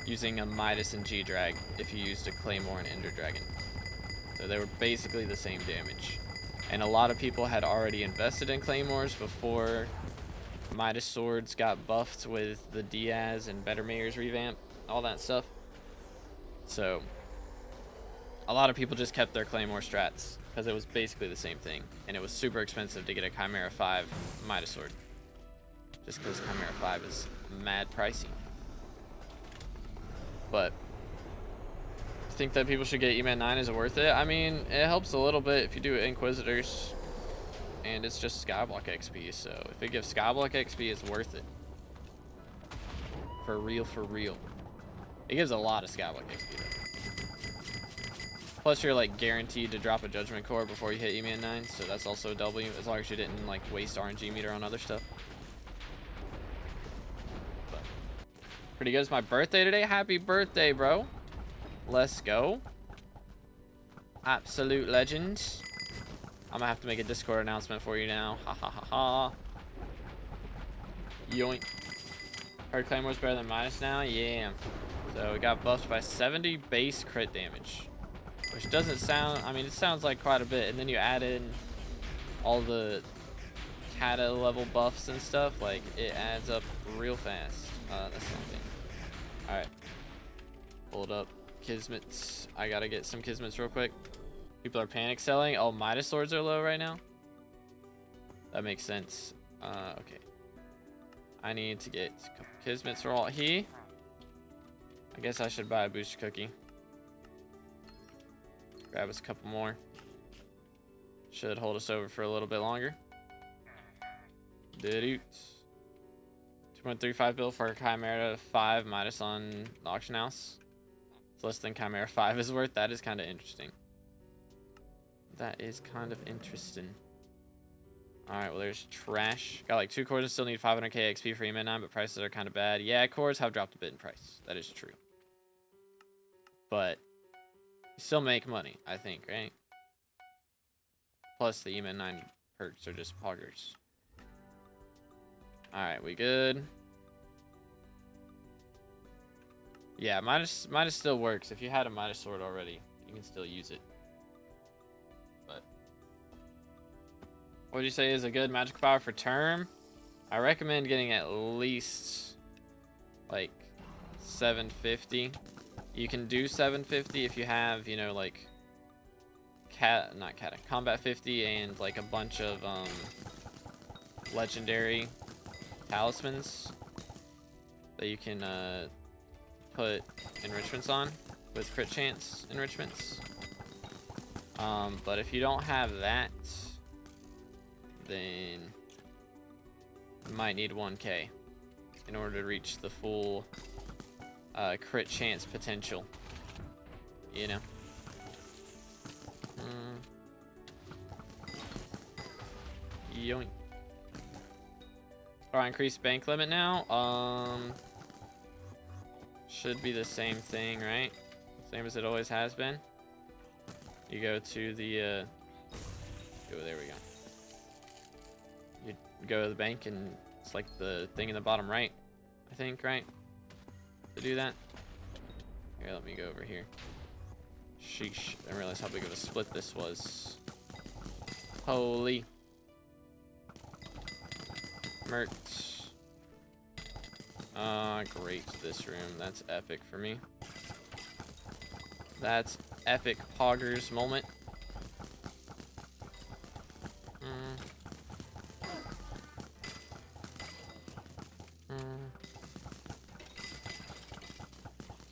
using a Midas and G-Drag if you used a Claymore and Ender Dragon. So they were basically the same damage. And a lot of people had already invested in Claymores before Midas Swords got buffed with the Diaz and Better Mayor's revamp, all that stuff. So a lot of people just kept their Claymore strats because it was basically the same thing. And it was super expensive to get a Chimera 5 Midas Sword. Just because Chimera 5 is mad pricey. But I think that people should get E-Man 9. Is it worth it? I mean, it helps a little bit if you do Inquisitors. And it's just Skyblock XP. So if it gives Skyblock XP, it's worth it. For real, for real. It gives a lot of Skyblock XP though. Plus you're like guaranteed to drop a Judgment Core before you hit E-Man 9. So that's also a W as long as you didn't like waste RNG meter on other stuff. Pretty good. It's my birthday today. Happy birthday, bro. Let's go. Absolute legend. I'm gonna have to make a Discord announcement for you now. Ha ha ha ha. Yoink. Heard Claymore's better than Midas now? Yeah. So it got buffed by 70 base crit damage. Which doesn't sound, I mean, it sounds like quite a bit. And then you add in all the Kata level buffs and stuff. Like, it adds up real fast. That's something. Alright. Hold up. Kismets. I gotta get some Kismets real quick. People are panic selling. Oh, Midas Swords are low right now? That makes sense. Okay. I need to get a couple Kismets for all he. I guess I should buy a booster cookie. Grab us a couple more. Should hold us over for a little bit longer. Did 2.35 bill for a Chimera 5 Midas on the auction house. It's less than Chimera 5 is worth. That is kind of interesting. That is kind of interesting. Alright, well there's trash. Got like 2 cores and still need 500k XP for E-Man 9, but prices are kind of bad. Yeah, cores have dropped a bit in price. That is true. But you still make money, I think, right? Plus the E-Man 9 perks are just poggers. Alright, we good? Yeah, Midas still works. If you had a Midas Sword already, you can still use it. But what would you say is a good magic power for term? I recommend getting at least like 750. You can do 750 if you have, you know, like combat 50 and like a bunch of legendary talismans that you can put enrichments on with crit chance enrichments. But if you don't have that, then you might need 1k in order to reach the full crit chance potential, you know. Yoink. Alright, increase bank limit now. Should be the same thing, right? Same as it always has been. You go to the oh, there we go. go to the bank, and it's like the thing in the bottom right, I think, right? To do that. Here, let me go over here. Sheesh, I didn't realize how big of a split this was. Holy. Mert. Great, this room. That's epic for me. That's epic poggers moment.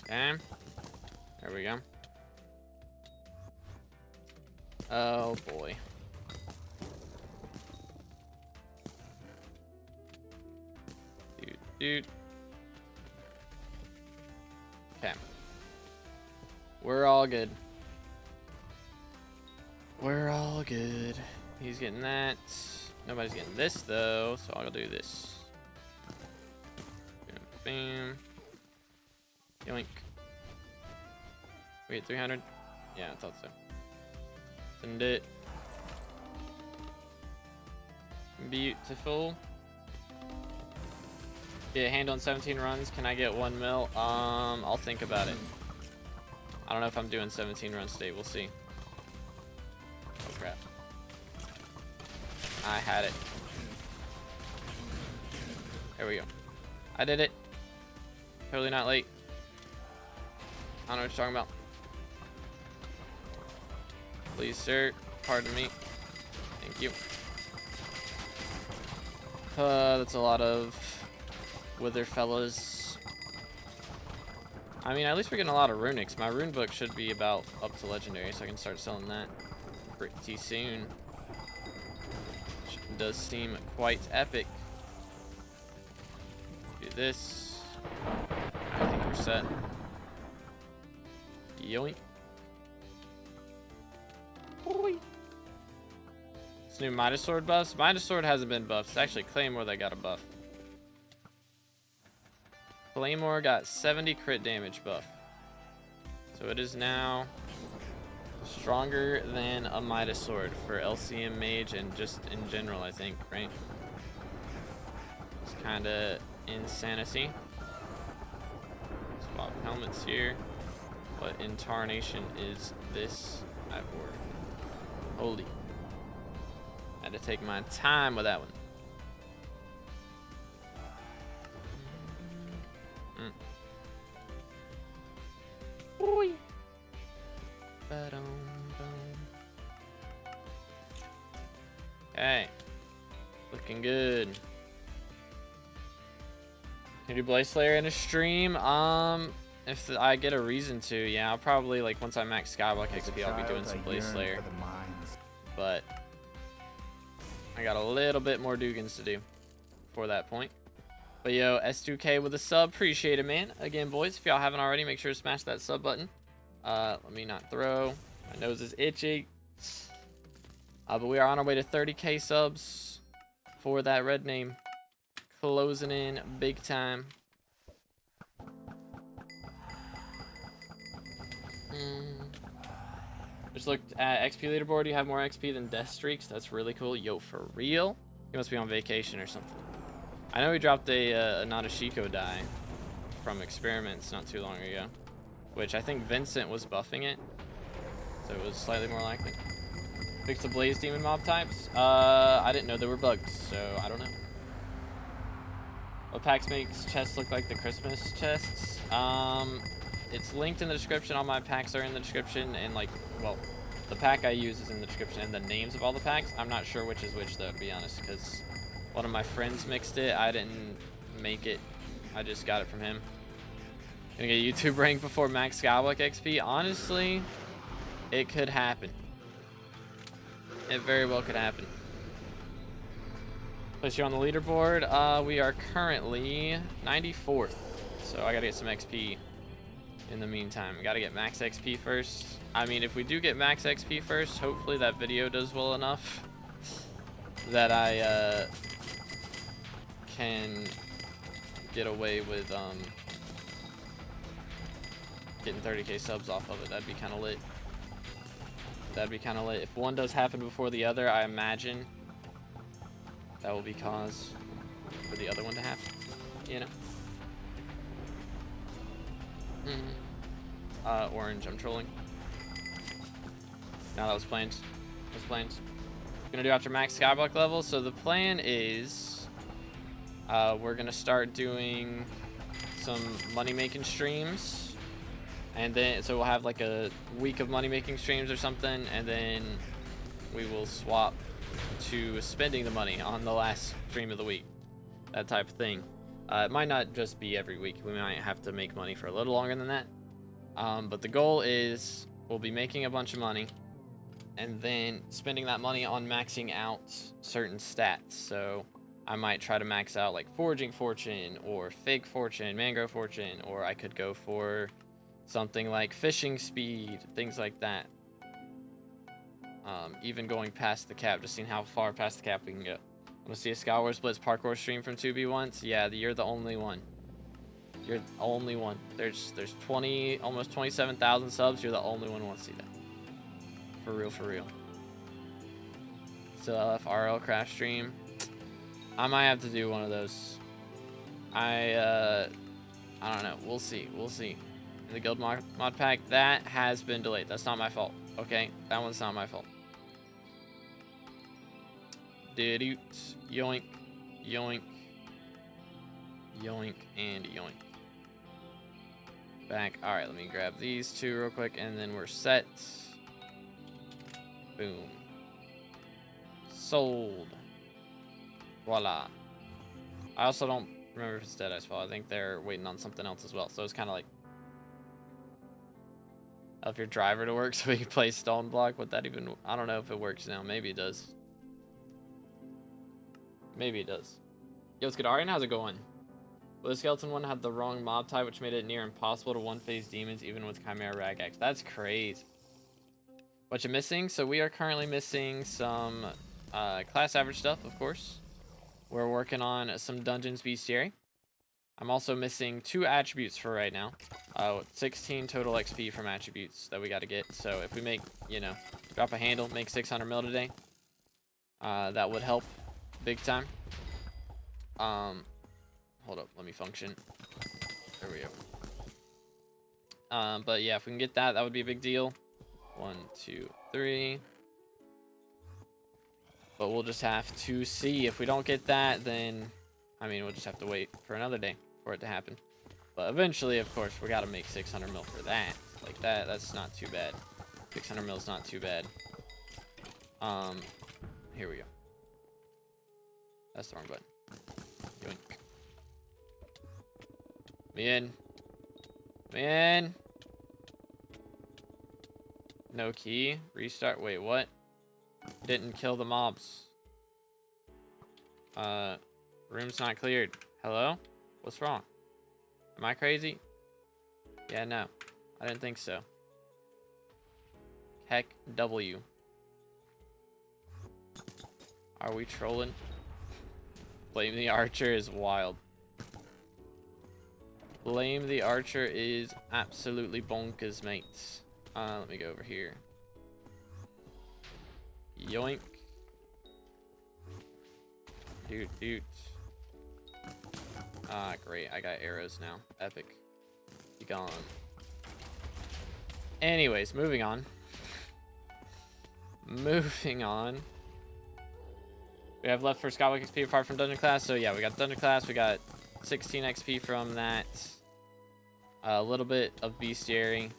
Okay. There we go. Oh boy. Dude. Okay. We're all good. We're all good. He's getting that. Nobody's getting this though, so I'll do this. Bam. Yoink. Wait, 300? Yeah, I thought so. Send it. Beautiful. Get a hand on 17 runs. Can I get 1 mil? I'll think about it. I don't know if I'm doing 17 runs today. We'll see. Oh crap. I had it. There we go. I did it. Totally not late. I don't know what you're talking about. Please, sir. Pardon me. Thank you. That's a lot of wither fellas. I mean, at least we're getting a lot of runics. My rune book should be about up to legendary, so I can start selling that pretty soon. Which does seem quite epic. Do this. I think we're set. Yoink. This new Midas Sword buffs. Midas Sword hasn't been buffed. It's actually Claymore that got a buff. Claymore got 70 crit damage buff. So it is now stronger than a Midas Sword for LCM Mage and just in general, I think, right? It's kind of insanity. Swap helmets here. What in tarnation is this? I've ordered. Holy. Had to take my time with that one. Boy. Okay. Looking good. Can you do Blaze Slayer in a stream? If I get a reason to, yeah, I'll probably, like, once I max SkyBlock XP, I'll be doing some Blaze Slayer. But I got a little bit more Dugans to do for that point. But yo, S2K with a sub, appreciate it, man. Again, boys, if y'all haven't already, make sure to smash that sub button. Let me not throw. My nose is itchy. But we are on our way to 30K subs for that red name. Closing in big time. Just looked at XP leaderboard. You have more XP than death streaks. That's really cool. Yo, for real? You must be on vacation or something. I know we dropped a Nadashiko die from experiments not too long ago, which I think Vincent was buffing it, so it was slightly more likely. Fix the Blaze Demon mob types. I didn't know there were bugs, so I don't know. What packs makes chests look like the Christmas chests? It's linked in the description. All my packs are in the description, and like, well, the pack I use is in the description, and the names of all the packs. I'm not sure which is which though, to be honest, because one of my friends mixed it. I didn't make it. I just got it from him. Gonna get YouTube rank before max SkyBlock XP. Honestly, it could happen. It very well could happen. Place you on the leaderboard. We are currently 94th, so I gotta get some XP. In the meantime, we gotta get max XP first. I mean, if we do get max XP first, hopefully that video does well enough that I can get away with getting 30K subs off of it. That'd be kind of lit. That'd be kind of lit. If one does happen before the other, I imagine that will be cause for the other one to happen, you know? Orange, I'm trolling. No, that was planes. That was planes. Gonna do after max skyblock level. So the plan is we're gonna start doing some money making streams, and then so we'll have like a week of money making streams or something, and then we will swap to spending the money on the last stream of the week, that type of thing. It might not just be every week. We might have to make money for a little longer than that, but the goal is we'll be making a bunch of money and then spending that money on maxing out certain stats. So I might try to max out like foraging fortune or fig fortune, mangrove fortune, or I could go for something like fishing speed, things like that. Even going past the cap, just seeing how far past the cap we can go. Want to see a Skywars Blitz parkour stream from 2B once? Yeah, you're the only one. You're the only one. There's 20, almost 27,000 subs. You're the only one who wants to see that. For real, for real. Still LFRL craft stream. I might have to do one of those. I don't know. We'll see. We'll see. In the guild mod pack, that has been delayed. That's not my fault. Okay, that one's not my fault. Did yoink, yoink, yoink, and yoink. Back. All right, let me grab these two real quick, and then we're set. Boom. Sold. Voila. I also don't remember if it's Dead Ice Fall. I think they're waiting on something else as well. So it's kind of like, if your driver to work so we can play Stone Block, would that even, I don't know if it works now. Maybe it does. Maybe it does. Yo, what's good, Arian? How's it going? Well, the skeleton one had the wrong mob type, which made it near impossible to one-phase demons, even with Chimera Ragax. That's crazy. What you missing? So we are currently missing some class average stuff, of course. We're working on some dungeons bestiary. I'm also missing 2 attributes for right now. 16 total XP from attributes that we got to get. So if we make, you know, drop a handle, make 600 mil today, that would help big time. Hold up, let me function. There we go. But yeah, if we can get that, that would be a big deal. 1, 2, 3. But we'll just have to see. If we don't get that, then, I mean, we'll just have to wait for another day for it to happen. But eventually, of course, we got to make 600 mil for that. Like that, that's not too bad. 600 mil is not too bad. Here we go. That's the wrong button. Yoink. Man. Man. No key. Restart. Wait, what? Didn't kill the mobs. Room's not cleared. Hello? What's wrong? Am I crazy? Yeah, no. I didn't think so. Heck W. Are we trolling? Blame the Archer is wild. Blame the Archer is absolutely bonkers, mates. Let me go over here. Yoink. Dude. Ah, great. I got arrows now. Epic. Be gone. Anyways, moving on. Moving on. We have left for Skyblock XP apart from Dungeon Class. So yeah, we got Dungeon Class. We got 16 XP from that. A little bit of Bestiary.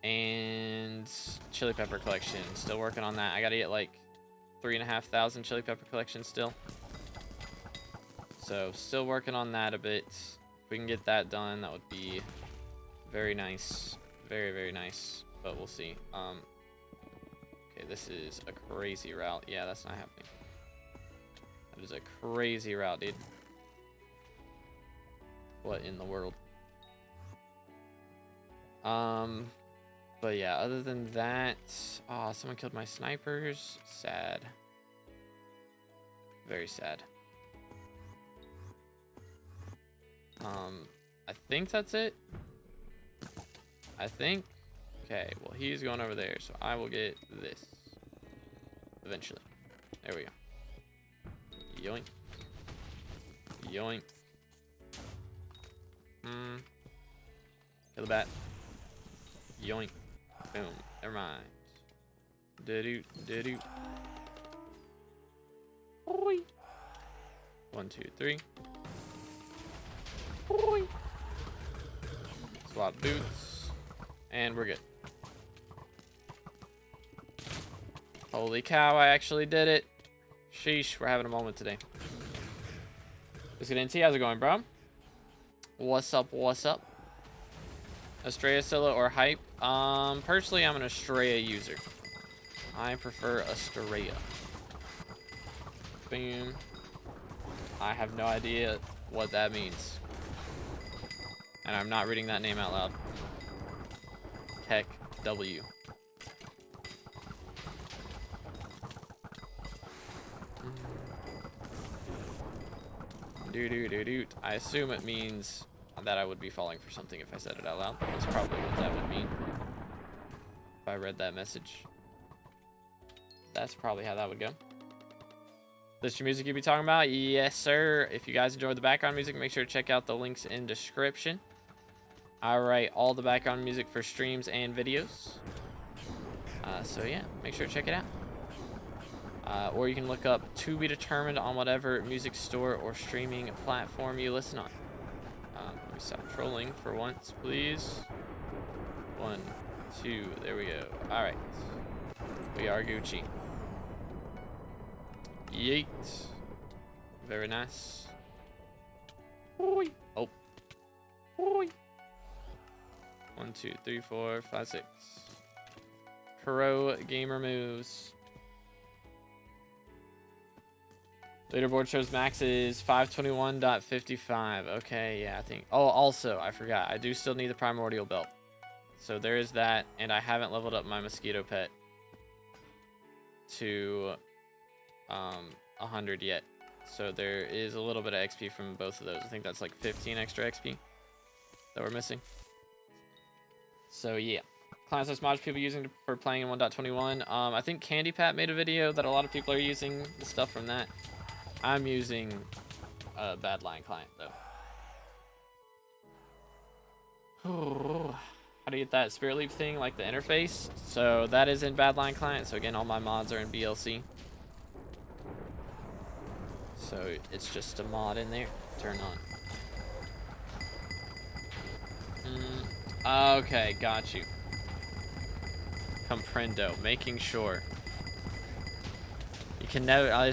And Chili Pepper Collection. Still working on that. I gotta get like 3,500 Chili Pepper Collection still. So still working on that a bit. If we can get that done, that would be very nice. Very, very nice. But we'll see. Okay, this is a crazy route. Yeah, that's not happening. That is a crazy route, dude. What in the world? But yeah, other than that, oh, someone killed my snipers. Sad. Very sad. I think that's it. I think. Okay, well, he's going over there, so I will get this eventually. There we go. Yoink. Yoink. Kill the bat. Yoink. Boom. Never mind. Do-do. Do-do. Oi. 1, 2, 3. Oi. Swap boots. And we're good. Holy cow, I actually did it. Sheesh, we're having a moment today. Let's get into. How's it going, bro? What's up? What's up? Estrella Scylla or Hype? Personally, I'm an Estrella user. I prefer Estrella. Boom. I have no idea what that means. And I'm not reading that name out loud. Tech W. Do. I assume it means that I would be falling for something if I said it out loud. That's probably what that would mean. If I read that message. That's probably how that would go. This your music you'd be talking about? Yes, sir. If you guys enjoyed the background music, make sure to check out the links in description. I write all the background music for streams and videos. So yeah, make sure to check it out. Or you can look up To Be Determined on whatever music store or streaming platform you listen on. Let me stop trolling for once, please. 1, 2, there we go. Alright. We are Gucci. Yeet. Very nice. Oi. Oh. Oi. 1, 2, 3, 4, 5, 6. Pro gamer moves. Leaderboard shows max is 521.55. Okay, yeah, I think. Oh, also, I forgot. I do still need the primordial belt. So there is that, and I haven't leveled up my mosquito pet to 100 yet. So there is a little bit of XP from both of those. I think that's like 15 extra XP that we're missing. So yeah. Class mods people using for playing in 1.21. I think Candy Pat made a video that a lot of people are using the stuff from that. I'm using a Badline client though. How do you get that Spirit Leap thing, like the interface? So that is in Badline client. So again, all my mods are in BLC. So it's just a mod in there. Turn on. Okay, got you. Comprendo, making sure. You can know,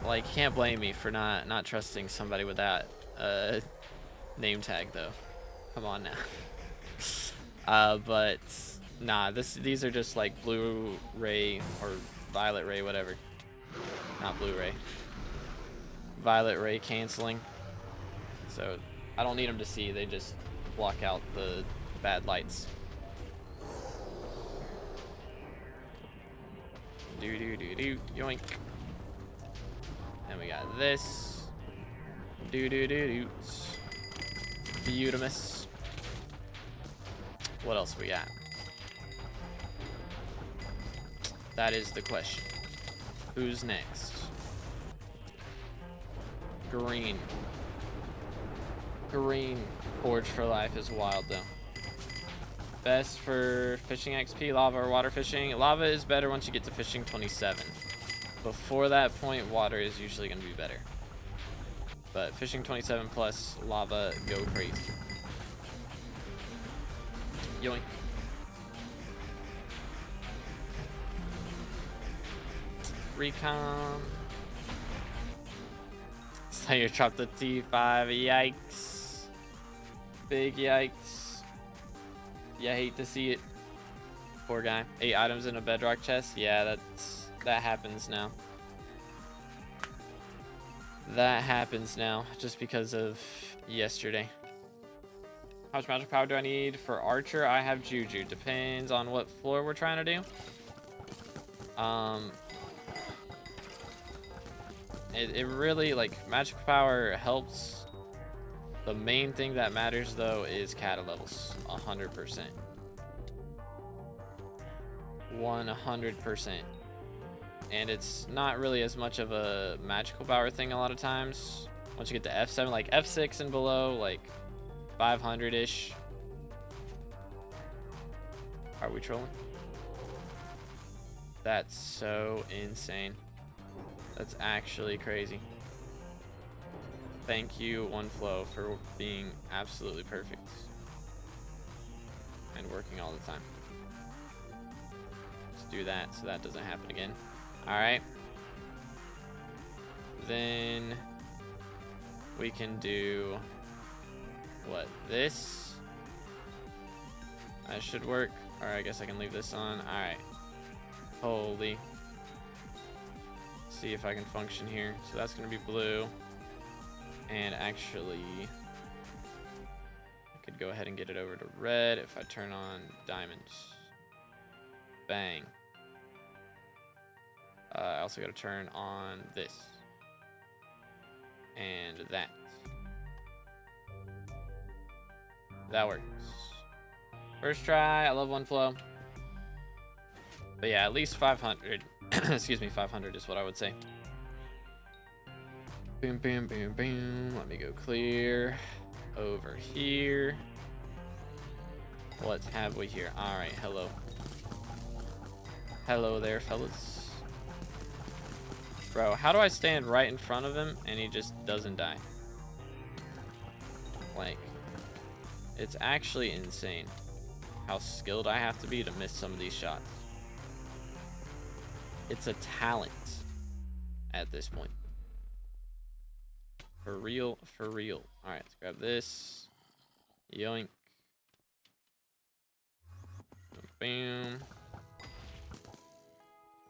like, can't blame me for not trusting somebody with that name tag though. Come on now. But nah, these are just like Blu-ray or Violet Ray, whatever. Not Blu-ray. Violet Ray canceling. So I don't need them to see. They just block out the bad lights. Do yoink. And we got this. Do. Beautimus. What else we got? That is the question. Who's next? Green. Forge for Life is wild though. Best for fishing XP, lava or water fishing. Lava is better once you get to fishing 27. Before that point, water is usually going to be better. But fishing 27 plus lava, go crazy. Yoink. Recon. Slayer dropped the T5. Yikes. Big yikes. Yeah, I hate to see it. Poor guy. 8 items in a bedrock chest. Yeah, that happens now. That happens now just because of yesterday. How much magic power do I need for Archer? I have Juju. Depends on what floor we're trying to do. It really, like, magic power helps. The main thing that matters though is cata levels. 100%. 100%. and it's not really as much of a magical power thing a lot of times. Once you get to F7, like F6 and below, like 500-ish. Are we trolling? That's so insane. That's actually crazy. Thank you, OneFlow, for being absolutely perfect and working all the time. Let's do that so that doesn't happen again. All right. Then we can do what? This. That should work. Or I guess I can leave this on. All right. Holy. See if I can function here. So that's going to be blue. And actually, I could go ahead and get it over to red if I turn on diamonds. Bang. I also got to turn on this. And that. That works. First try. I love OneFlow. But yeah, at least 500. Excuse me, 500 is what I would say. Boom, boom, boom, boom. Let me go clear. Over here. What have we here? All right, hello. Hello there, fellas. Bro, how do I stand right in front of him and he just doesn't die? Like, it's actually insane how skilled I have to be to miss some of these shots. It's a talent at this point. For real, for real. All right, let's grab this. Yoink. Boom.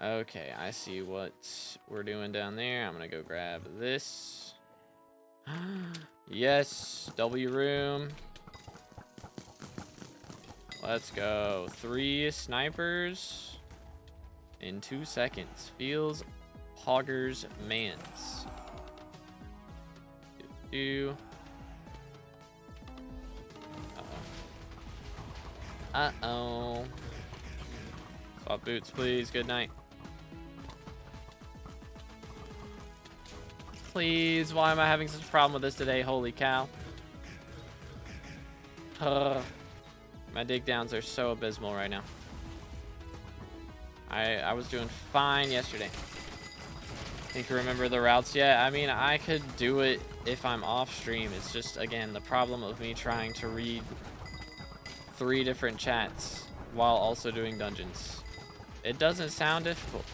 Okay, I see what we're doing down there. I'm gonna go grab this. Yes, W room. Let's go. 3 snipers in 2 seconds. Feels poggers mans. Uh-oh. Swap boots, please. Good night. Please, why am I having such a problem with this today? Holy cow. My dig downs are so abysmal right now. I was doing fine yesterday. Think you remember the routes yet? I mean, I could do it if I'm off stream. It's just, again, the problem of me trying to read 3 different chats while also doing dungeons. It doesn't sound difficult,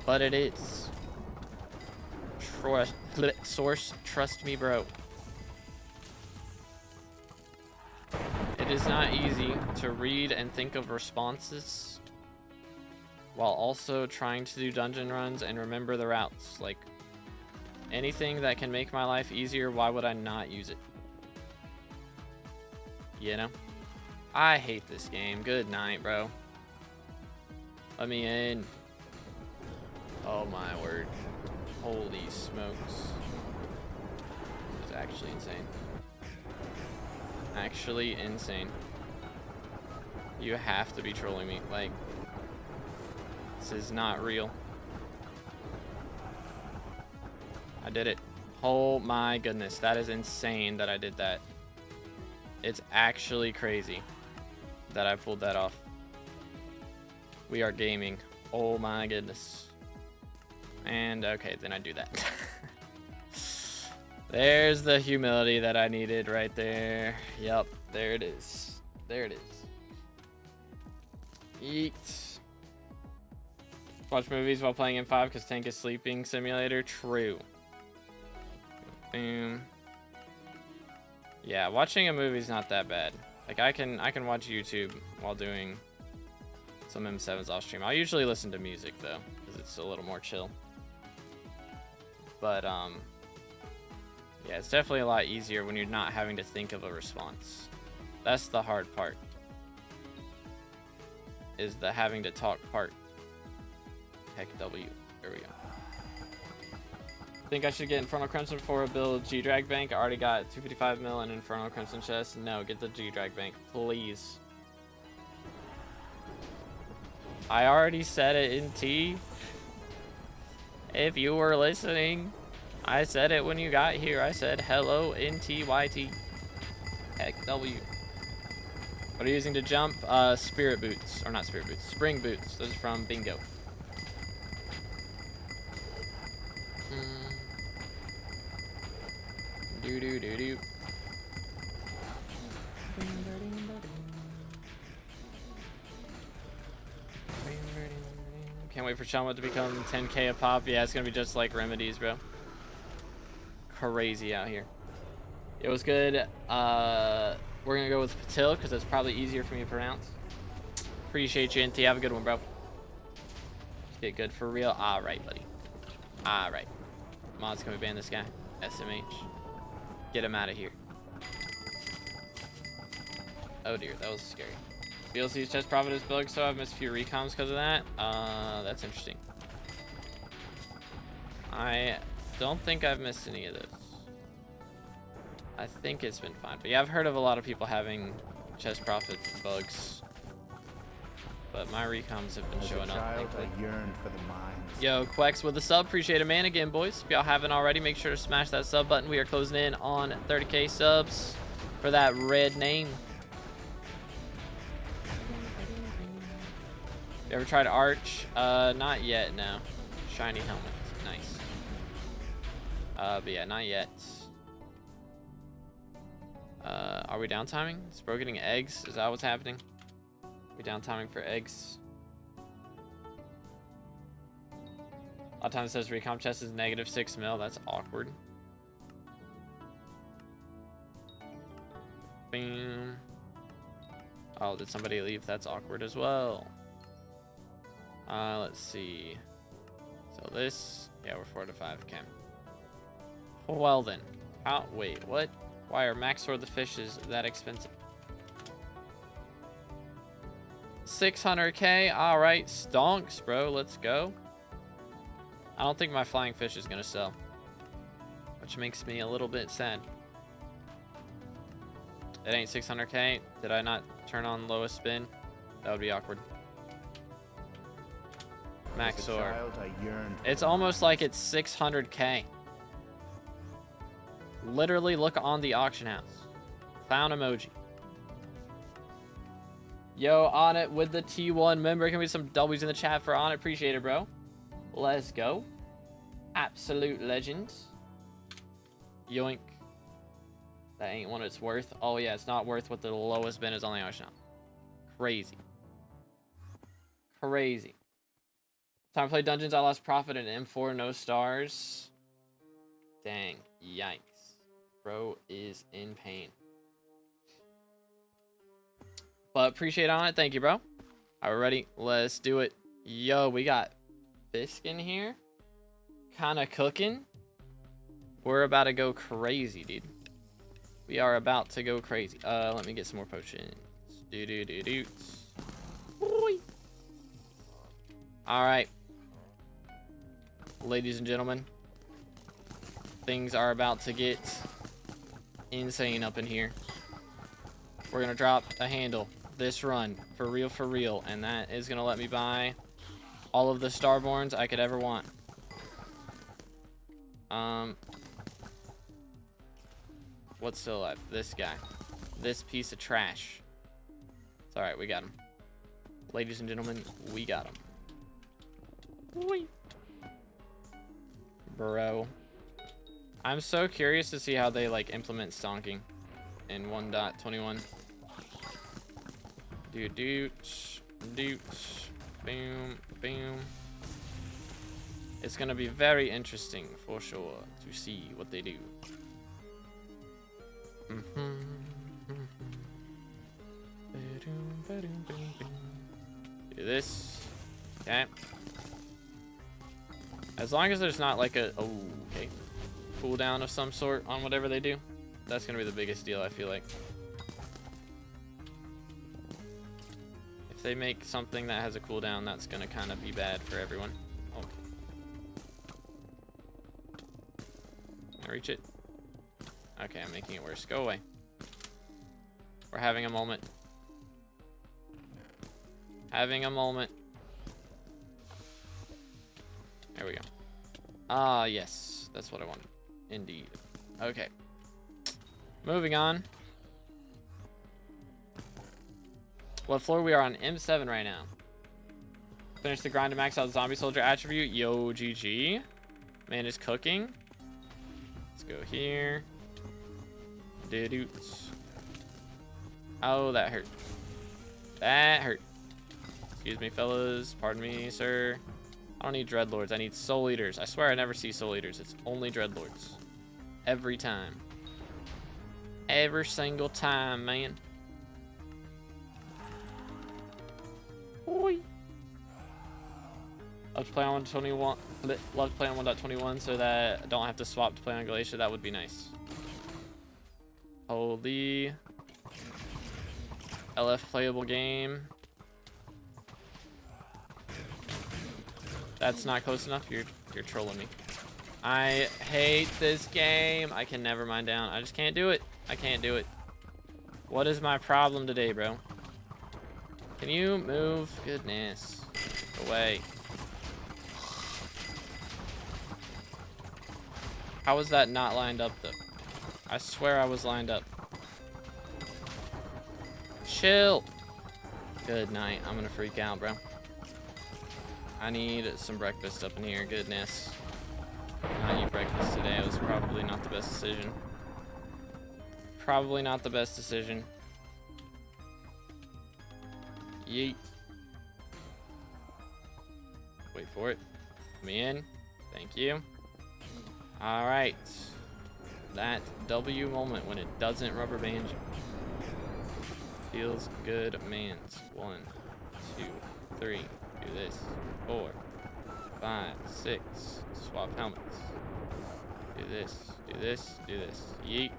but it is. Source, trust me, bro. It is not easy to read and think of responses while also trying to do dungeon runs and remember the routes. Like, anything that can make my life easier, why would I not use it? You know? I hate this game. Good night, bro. Let me in. Oh my word. Holy smokes. It's actually insane. Actually insane. You have to be trolling me. Like, this is not real. I did it. Oh my goodness. That is insane that I did that. It's actually crazy that I pulled that off. We are gaming. Oh my goodness. And okay, then I do that. There's the humility that I needed right there. Yep, there it is. There it is. Eat. Watch movies while playing M5 because Tank is sleeping simulator. True. Boom. Yeah, watching a movie's not that bad. Like I can watch YouTube while doing some M7s off stream. I'll usually listen to music though, because it's a little more chill. But yeah, it's definitely a lot easier when you're not having to think of a response. That's the hard part. Is the having to talk part. Heck W. There we go. Think I should get Infernal Crimson for a build G-Drag Bank? I already got 255 mil and Infernal Crimson chest. No, get the G-Drag Bank, please. I already said it in T. If you were listening, I said it when you got here. I said hello NTYT. Heck W. What are you using to jump? Spirit boots. Or not spirit boots. Spring boots. Those are from Bingo. Do do do do. Can't wait for Chama to become 10k a pop. Yeah, it's gonna be just like Remedies, bro. Crazy out here. It was good. We're gonna go with Patil because that's probably easier for me to pronounce. Appreciate you, NT. Have a good one, bro. Let's get good for real. All right, buddy. All right. Mods, can we ban this guy? SMH. Get him out of here. Oh dear, that was scary. BLC's chest profit is bugged, so I've missed a few recoms because of that. That's interesting. I don't think I've missed any of this. I think it's been fine. But yeah, I've heard of a lot of people having chest profit bugs. But my recoms have been showing up. I yearned for the mines. Yo, Quex with the sub. Appreciate it, man. Again, boys, if y'all haven't already, make sure to smash that sub button. We are closing in on 30k subs for that red name. You ever tried Arch? Not yet, no. Shiny helmet. Nice. But yeah, not yet. Are we downtiming? Is bro getting eggs? Is that what's happening? We downtiming for eggs? A lot of times it says recomp chest is -6 mil. That's awkward. Boom. Oh, did somebody leave? That's awkward as well. Let's see. So this, yeah, we're 4 to 5. Okay. Well then. Wait, what? Why are Max or the fishes that expensive? 600k. All right, stonks, bro. Let's go. I don't think my flying fish is gonna sell, which makes me a little bit sad. It ain't 600k. Did I not turn on lowest spin? That would be awkward. Maxor. It's almost like it's 600k. Literally look on the auction house. Clown emoji. Yo, on it with the T1 member. Can we get some W's in the chat for on it? Appreciate it, bro. Let's go. Absolute legend. Yoink. That ain't what it's worth. Oh yeah, it's not worth what the lowest bin is on the auction house. Crazy. Crazy. Time to play dungeons. I lost profit in M4, no stars. Dang. Yikes. Bro is in pain. But appreciate on it. Thank you, bro. All right, we're ready. Let's do it. Yo, we got Fisk in here. Kind of cooking. We're about to go crazy, dude. We are about to go crazy. Let me get some more potions. Do. All right. Ladies and gentlemen, things are about to get insane up in here. We're gonna drop a handle this run for real, and that is gonna let me buy all of the Starborns I could ever want. What's still alive? This guy, this piece of trash. It's all right, we got him. Ladies and gentlemen, we got him. Whee. Bro, I'm so curious to see how they like implement stonking in 1.21. Doot, boom, boom. It's gonna be very interesting for sure to see what they do. Do this. Okay. As long as there's not like a okay, cooldown of some sort on whatever they do, that's gonna be the biggest deal, I feel like. If they make something that has a cooldown, that's gonna kind of be bad for everyone. Oh. Can I reach it? Okay, I'm making it worse. Go away. We're having a moment. Having a moment. There we go. Ah, yes. That's what I wanted. Indeed. Okay. Moving on. What floor we are on? M7 right now. Finish the grind to max out the zombie soldier attribute. Yo, GG. Man is cooking. Let's go here. Didoots. Oh, that hurt. That hurt. Excuse me, fellas. Pardon me, sir. I don't need dreadlords. I need soul eaters. I swear I never see soul eaters. It's only dreadlords. Every time. Every single time, man. Oi. Love to play on 1.21. Love to play on 1.21 so that I don't have to swap to play on Glacier. That would be nice. Holy. LF playable game. That's not close enough. You're trolling me. I hate this game. I can never mine down. I just can't do it. I can't do it. What is my problem today, bro? Can you move? Goodness. Away. How was that not lined up, though? I swear I was lined up. Chill. Good night. I'm gonna freak out, bro. I need some breakfast up in here. Goodness. Not eat breakfast today. It was probably not the best decision. Probably not the best decision. Yeet. Wait for it. Let me in. Thank you. All right. That W moment when it doesn't rubber band you. Feels good, man. 1, 2, 3. Do this. 4, 5, 6. Swap helmets. Do this. Do this. Do this. Yeet.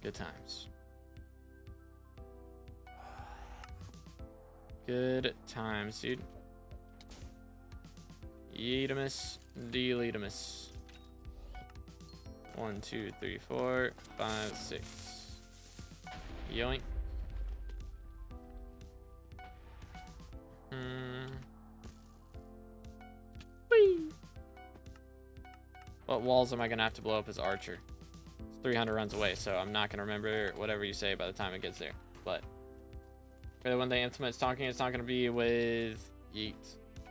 Good times. Good times, dude. Yeetamus, deletamus. 1, 2, 3, 4, 5, 6. Yoink. Whee! What walls am I gonna have to blow up as Archer? It's 300 runs away, so I'm not gonna remember whatever you say by the time it gets there. But for the one they implement stonking, it's not gonna be with Yeet.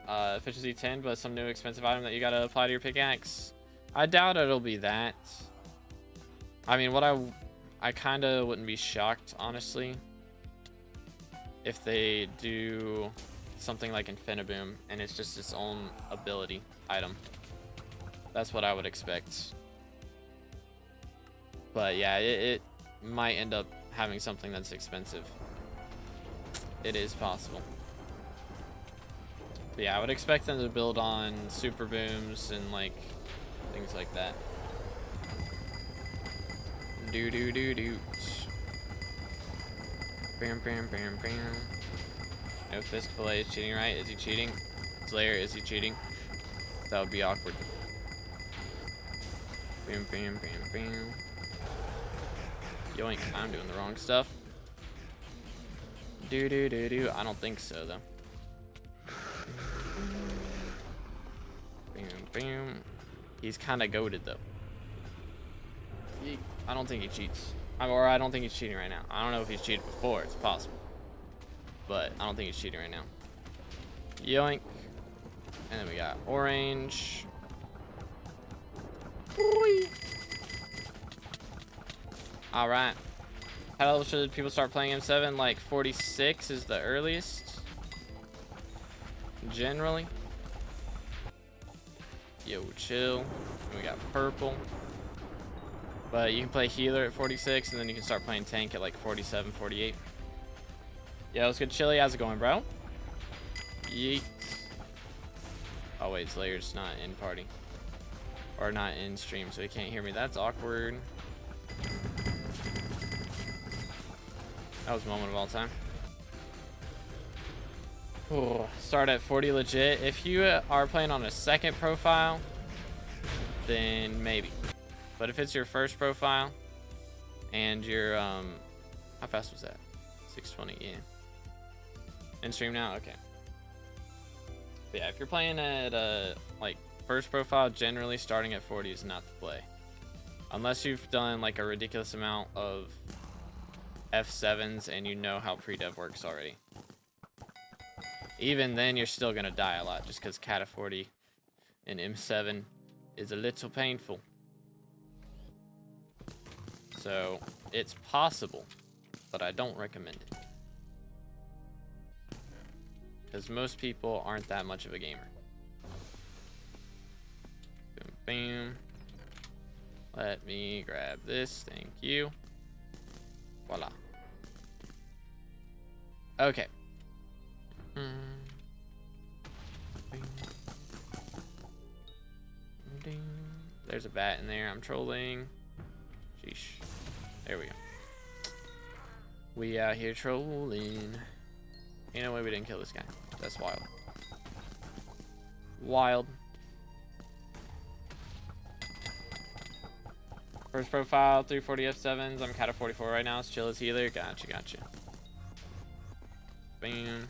Efficiency 10, but some new expensive item that you gotta apply to your pickaxe. I doubt it'll be that. I mean, I kind of wouldn't be shocked, honestly, if they do something like Infiniboom and it's just its own ability item. That's what I would expect. But yeah, it might end up having something that's expensive. It is possible. But yeah, I would expect them to build on super booms and like things like that. Do do do do. Bam bam bam bam. No Fisk Fillet is cheating, right? Is he cheating? Slayer, is he cheating? That would be awkward. Bam bam bam bam. Yoink, I'm doing the wrong stuff. Do do do do. I don't think so though. Bam bam. He's kind of goated though. I don't think he cheats. Or I don't think he's cheating right now. I don't know if he's cheated before. It's possible. But I don't think he's cheating right now. Yoink. And then we got orange. Alright. How level should people start playing M7? Like 46 is the earliest. Generally. Yo, chill. And we got purple. But you can play healer at 46, and then you can start playing tank at like 47, 48. Yeah, what's good, Chili? How's it going, bro? Yeet. Oh, wait, Slayer's not in party. Or not in stream, so he can't hear me. That's awkward. That was a moment of all time. Ooh, start at 40 legit. If you are playing on a second profile, then maybe. But if it's your first profile and you're, how fast was that? 620, yeah. In stream now? Okay. But yeah, if you're playing at like first profile, generally starting at 40 is not the play. Unless you've done like a ridiculous amount of F7s and you know how pre-dev works already. Even then, you're still gonna die a lot just because cat of 40 in M7 is a little painful. So it's possible, but I don't recommend it. Because most people aren't that much of a gamer. Boom, boom. Let me grab this, thank you. Voila. Okay. There's a bat in there, I'm trolling. Sheesh. There we go. We out here trolling. Ain't no way we didn't kill this guy. That's wild. Wild. First profile, 340 F7s. I'm cat of 44 right now. It's chill as healer. Gotcha, gotcha. Bam.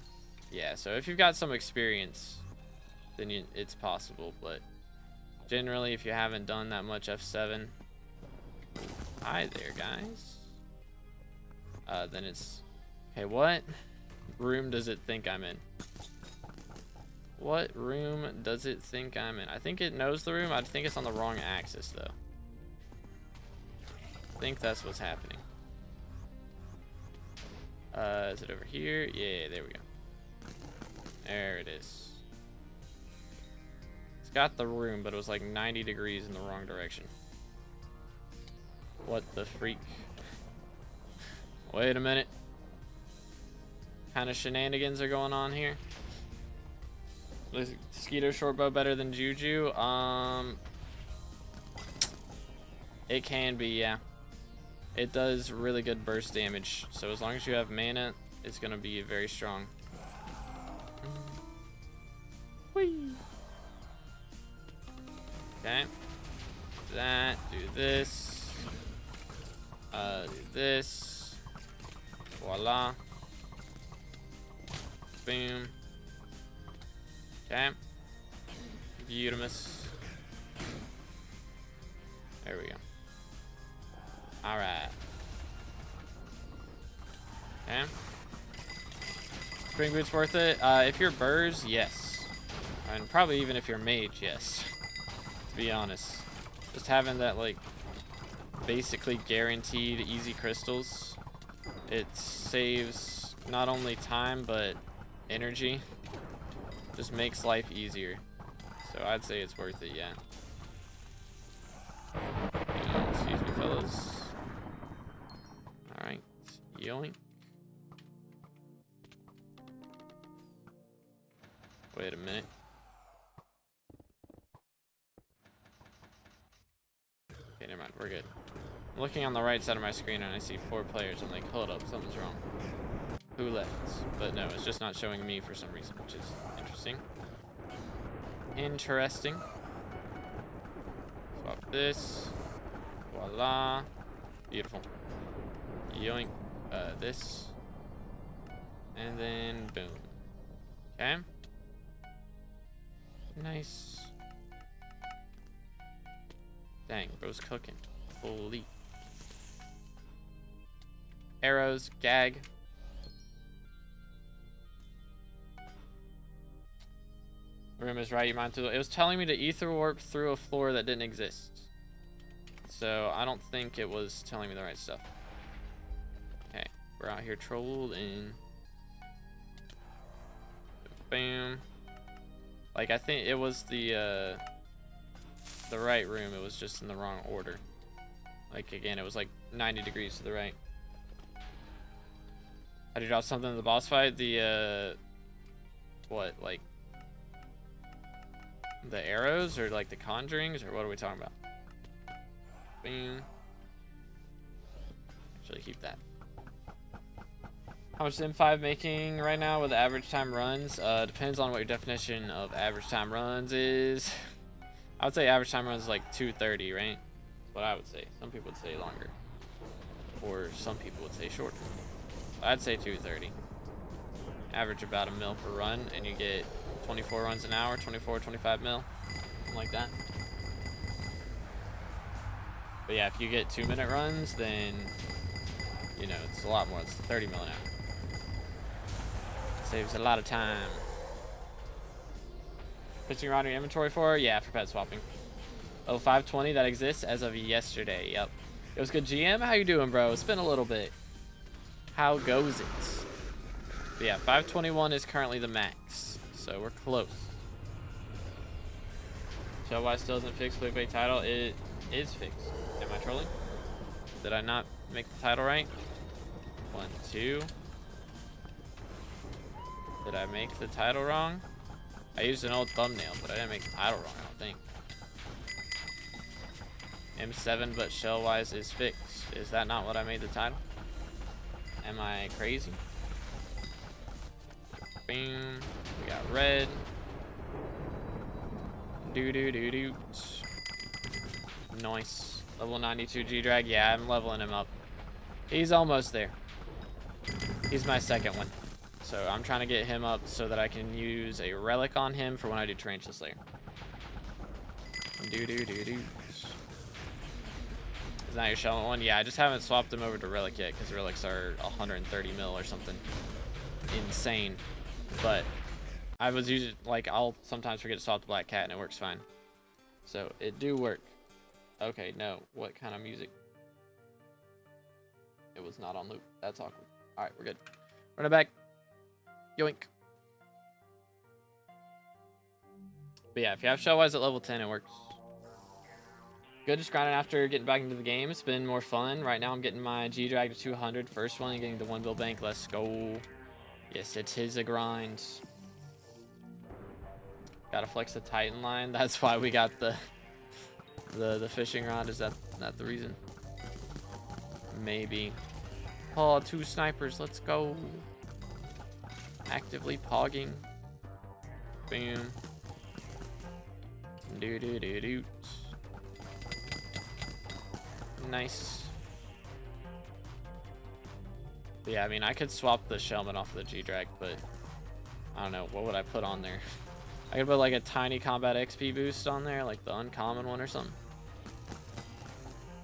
Yeah, so if you've got some experience, then it's possible. But generally, if you haven't done that much F7, hi there, guys. Then it's... Okay, what room does it think I'm in? What room does it think I'm in? I think it knows the room. I think it's on the wrong axis, though. I think that's what's happening. Is it over here? Yeah, there we go. There it is. It's got the room, but it was like 90 degrees in the wrong direction. What the freak? Wait a minute. What kind of shenanigans are going on here? Is Skeeter shortbow better than Juju? It can be, yeah. It does really good burst damage, so as long as you have mana, it's gonna be very strong. Whee! Okay. That, do this. Do this. Voila. Boom. Okay. Beautimus. There we go. Alright. Okay. Spring Boot's worth it. If you're Bers, yes. And probably even if you're Mage, yes. To be honest. Just having that, like, basically guaranteed easy crystals. It saves not only time, but energy. Just makes life easier. So I'd say it's worth it, yeah. Excuse me, fellas. Alright. Yoink. Wait a minute. Okay, never mind. We're good. I'm looking on the right side of my screen and I see 4 players. I'm like, hold up, something's wrong. Who left? But no, it's just not showing me for some reason, which is interesting. Interesting. Swap this. Voila. Beautiful. Yoink. This. And then boom. Okay. Nice. Dang, bro's cooking. Holy. Arrows, gag. Room is right, you mind through. It was telling me to ether warp through a floor that didn't exist. So I don't think it was telling me the right stuff. Okay, we're out here trolling. Bam. Like, I think it was the right room. It was just in the wrong order. Like, again, it was like 90 degrees to the right. How do you drop something in the boss fight? The what, like the arrows or like the conjurings, or what are we talking about? Bing. Actually, keep that. How much is M5 making right now with average time runs? Depends on what your definition of average time runs is. I would say average time runs is like 2:30, right? That's what I would say. Some people would say longer, or some people would say shorter. I'd say 2:30. average about 1 mil per run, and you get 24 runs an hour, 24, 25 mil, something like that. But yeah, if you get 2-minute runs, then, you know, it's a lot more. It's 30 mil an hour. Saves a lot of time. Pitching around your inventory for? Yeah, for pet swapping. Oh, 520, that exists as of yesterday. Yep. It was good, GM. How you doing, bro? It's been a little bit. How goes it? But yeah, 521 is currently the max, so we're close. Shell why still isn't fixed clickbait title? It is fixed. Am I trolling? Did I not make the title right? 1, 2. Did I make the title wrong? I used an old thumbnail, but I didn't make the title wrong, I don't think. M7, but shell-wise is fixed. Is that not what I made the title? Am I crazy? Boom. We got red. Do. Nice. Level 92 G-Drag. Yeah, I'm leveling him up. He's almost there. He's my second one. So I'm trying to get him up so that I can use a relic on him for when I do Tarantula Slayer. Do. Isn't that your shell one? Yeah, I just haven't swapped him over to relic yet because relics are 130 mil or something insane. But I was usually like, I'll sometimes forget to swap the black cat and it works fine. So it do work. Okay, no. What kind of music? It was not on loop. That's awkward. All right, we're good. Run it back. Yoink. But yeah, if you have Shellwise at level 10, it works. Good, just grinding after getting back into the game. It's been more fun. Right now I'm getting my G-Drag to 200. First one and getting the 1 bill bank. Let's go. Yes, it is a grind. Gotta flex the Titan line. That's why we got the fishing rod. Is that the reason? Maybe. Oh, 2 snipers. Let's go. Actively pogging. Boom. Do. Nice. But yeah, I mean, I could swap the Shellman off of the G-Drag, but I don't know. What would I put on there? I could put like a tiny combat XP boost on there, like the uncommon one or something.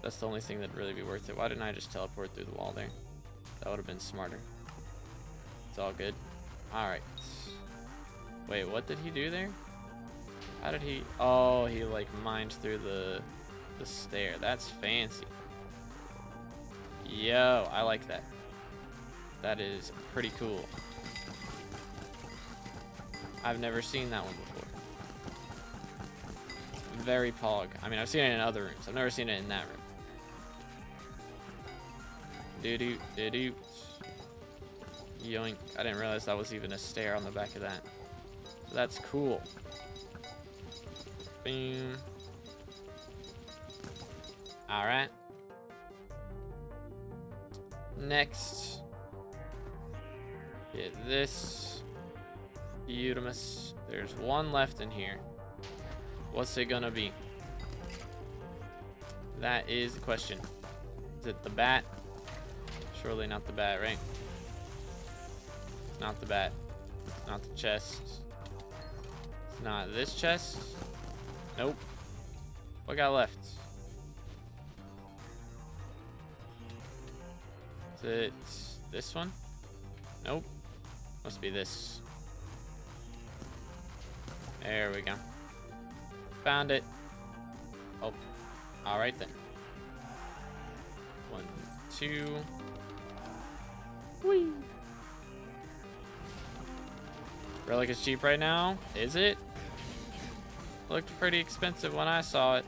That's the only thing that'd really be worth it. Why didn't I just teleport through the wall there? That would have been smarter. It's all good. All right. Wait, what did he do there? How did he? Oh, he like mined through the stair. That's fancy. Yo, I like that. That is pretty cool. I've never seen that one before. Very pog. I mean, I've seen it in other rooms. I've never seen it in that room. Do. Yoink. I didn't realize that was even a stair on the back of that. So that's cool. Boom. Alright. Next. Get this. Utemus. There's one left in here. What's it gonna be? That is the question. Is it the bat? Surely not the bat, right? It's not the bat. It's not the chest. It's not this chest. Nope. What got left? Is it this one? Nope. Must be this. There we go. Found it. Oh. Alright then. 1, 2. Whee! Relic is cheap right now. Is it? Looked pretty expensive when I saw it.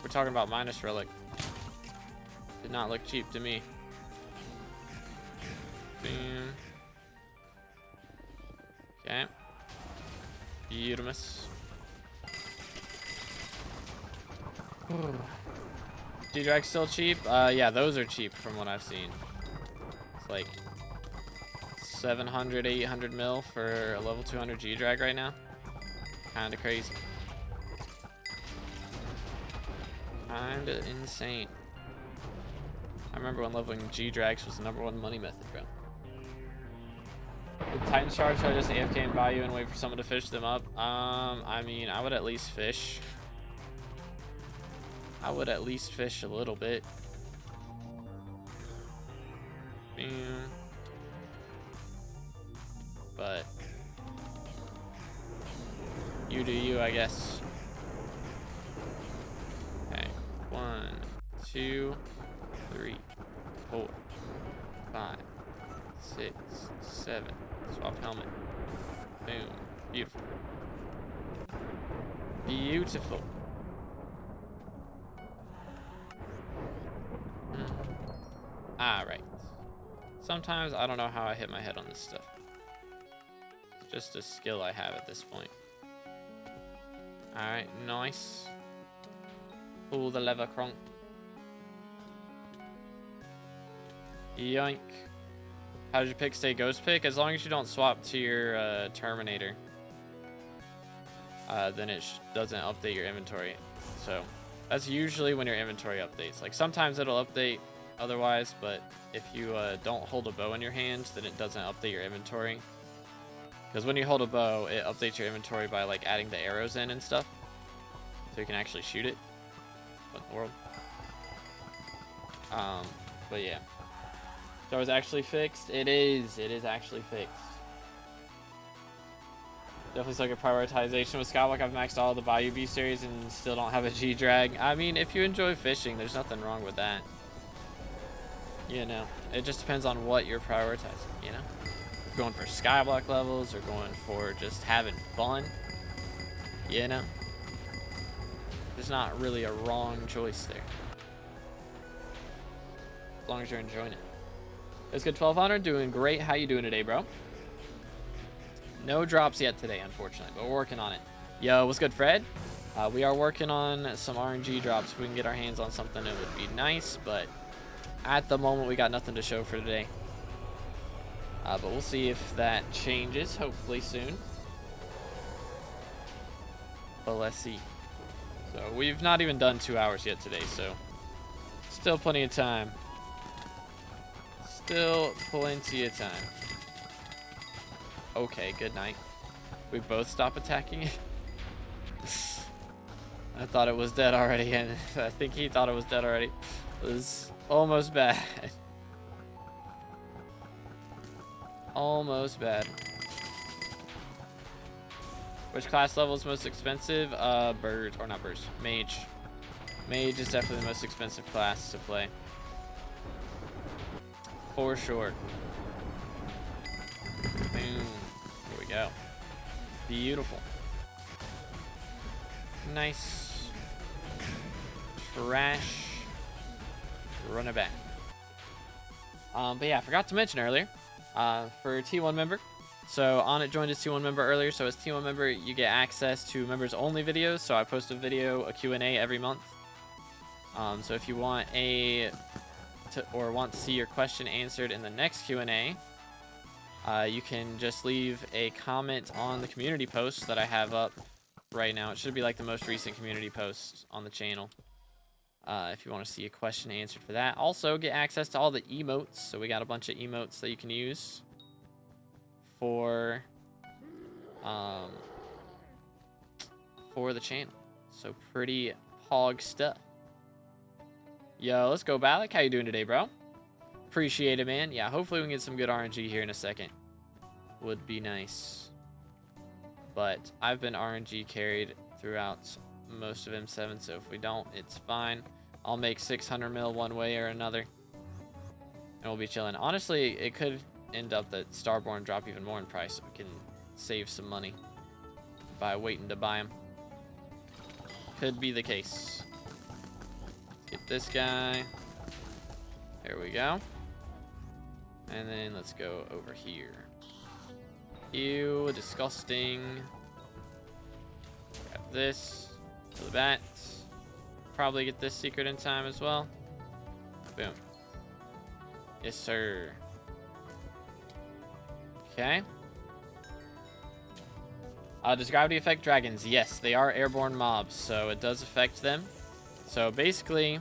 We're talking about minus relic. Did not look cheap to me. Boom. Okay. Utemus. G-Drag still cheap? Yeah, those are cheap from what I've seen. It's like 700, 800 mil for a level 200 G-Drag right now. Kinda crazy. Kinda insane. I remember when leveling G-Drags was the #1 money method, bro. With Titan sharks, so I just AFK and buy you and wait for someone to fish them up. I mean, I would at least fish. I would at least fish a little bit. But you do you, I guess. Okay, 1, 2, 3, 4, 5, 6, 7. Swap helmet. Boom. Beautiful. Beautiful. Alright. Sometimes I don't know how I hit my head on this stuff. It's just a skill I have at this point. Alright, nice. Pull the lever, Kronk. Yoink. How did you pick stay ghost pick? As long as you don't swap to your Terminator, then it doesn't update your inventory. So that's usually when your inventory updates. Like sometimes it'll update otherwise, but if you don't hold a bow in your hand, then it doesn't update your inventory. Because when you hold a bow, it updates your inventory by like adding the arrows in and stuff, so you can actually shoot it. What in the world? But yeah. So it's actually fixed. It is actually fixed. Definitely suck at prioritization with SkyBlock. I've maxed all the Bayou B series and still don't have a G drag. I mean, if you enjoy fishing, there's nothing wrong with that. You know, it just depends on what you're prioritizing, you know? If you're going for SkyBlock levels or going for just having fun, you know? There's not really a wrong choice there. As long as you're enjoying it. It's good 1200, doing great. How you doing today, bro? No drops yet today, unfortunately, but we're working on it. Yo, what's good, Fred? We are working on some RNG drops. If we can get our hands on something, it would be nice, but at the moment, we got nothing to show for today. But we'll see if that changes, hopefully soon. But let's see. So we've not even done 2 hours yet today, so still plenty of time. Still plenty of time. Okay, good night. We both stop attacking it. I thought it was dead already, and I think he thought it was dead already. It was almost bad. Almost bad. Which class level is most expensive? Bers, or not Bers, Mage. Mage is definitely the most expensive class to play. For sure. Boom. Here we go. Beautiful. Nice. Trash. Run it back. But yeah, I forgot to mention earlier, for T1 member. So Onnit joined as T1 member earlier. So as T1 member, you get access to members only videos. So I post a video, a Q&A every month. So if you want or want to see your question answered in the next Q&A, you can just leave a comment on the community post that I have up right now. It should be like the most recent community post on the channel. If you want to see a question answered for that. Also, get access to all the emotes. So we got a bunch of emotes that you can use for the channel. So pretty pog stuff. Yo, let's go, Balak. How you doing today, bro? Appreciate it, man. Yeah, hopefully we can get some good RNG here in a second. Would be nice. But I've been RNG carried throughout most of M7, so if we don't, it's fine. I'll make 600 mil one way or another, and we'll be chilling. Honestly, it could end up that Starborn drop even more in price, so we can save some money by waiting to buy them. Could be the case. Get this guy. There we go. And then let's go over here. Ew, disgusting. Grab this. To the bat. Probably get this secret in time as well. Boom. Yes, sir. Okay. Does gravity affect dragons? Yes, they are airborne mobs, so it does affect them. So basically,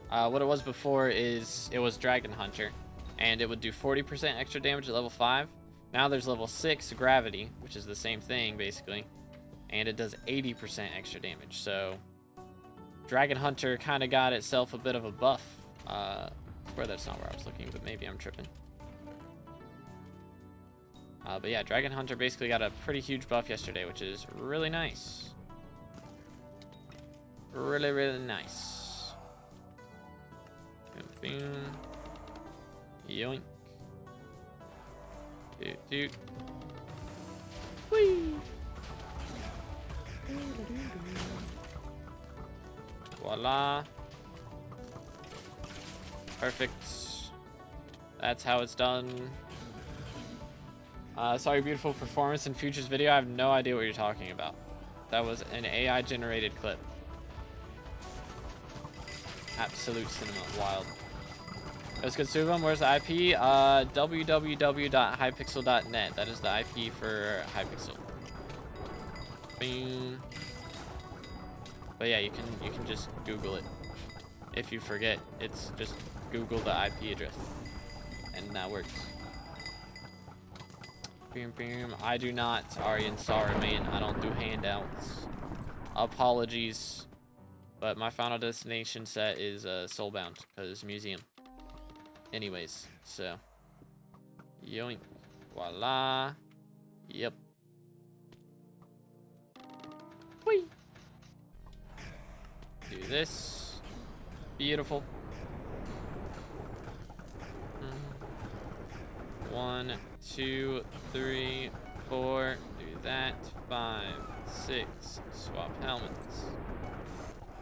what it was before is it was Dragon Hunter, and it would do 40% extra damage at level 5. Now there's level 6 gravity, which is the same thing basically, and it does 80% extra damage. So Dragon Hunter kind of got itself a bit of a buff. I swear that's not where I was looking, but maybe I'm tripping. But yeah, Dragon Hunter basically got a pretty huge buff yesterday, which is really nice. Really, really nice. Boom, boom. Yoink. Doot, doot. Whee! Voila. Perfect. That's how it's done. Saw your beautiful performance in Future's video. I have no idea what you're talking about. That was an AI generated clip. Absolute cinema. Wild. Let's get Subam. Where's the IP? www.hypixel.net. That is the IP for Hypixel. Bing. But yeah, you can just Google it. If you forget, it's just Google the IP address. And that works. Boom, boom. I do not. Aryan, sorry, man. I don't do handouts. Apologies. But my final destination set is Soulbound, because museum. Anyways, so. Yoink. Voila. Yep. Whee. Do this. Beautiful. 1, 2, 3, 4. Do that. 5, 6. Swap helmets.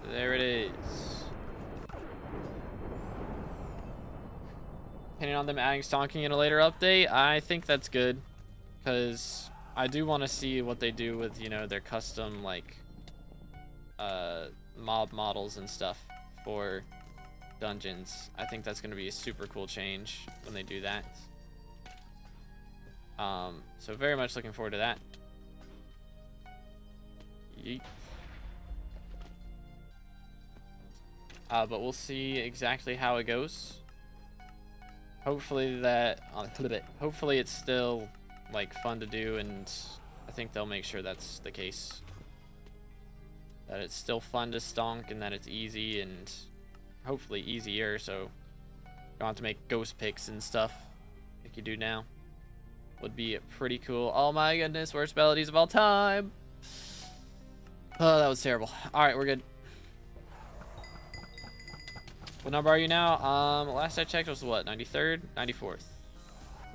There it is. Depending on them adding stonking in a later update, I think that's good. Because I do want to see what they do with, you know, their custom, like, mob models and stuff for dungeons. I think that's going to be a super cool change when they do that. So very much looking forward to that. Yeet. But we'll see exactly how it goes. Hopefully hopefully it's still like fun to do, and I think they'll make sure that's the case. That it's still fun to stonk and that it's easy, and hopefully easier, so you don't have to make ghost picks and stuff like you do now. Would be pretty cool. Oh my goodness, worst melodies of all time. Oh, that was terrible. Alright, we're good. What number are you now? Last I checked was what, 93rd? 94th.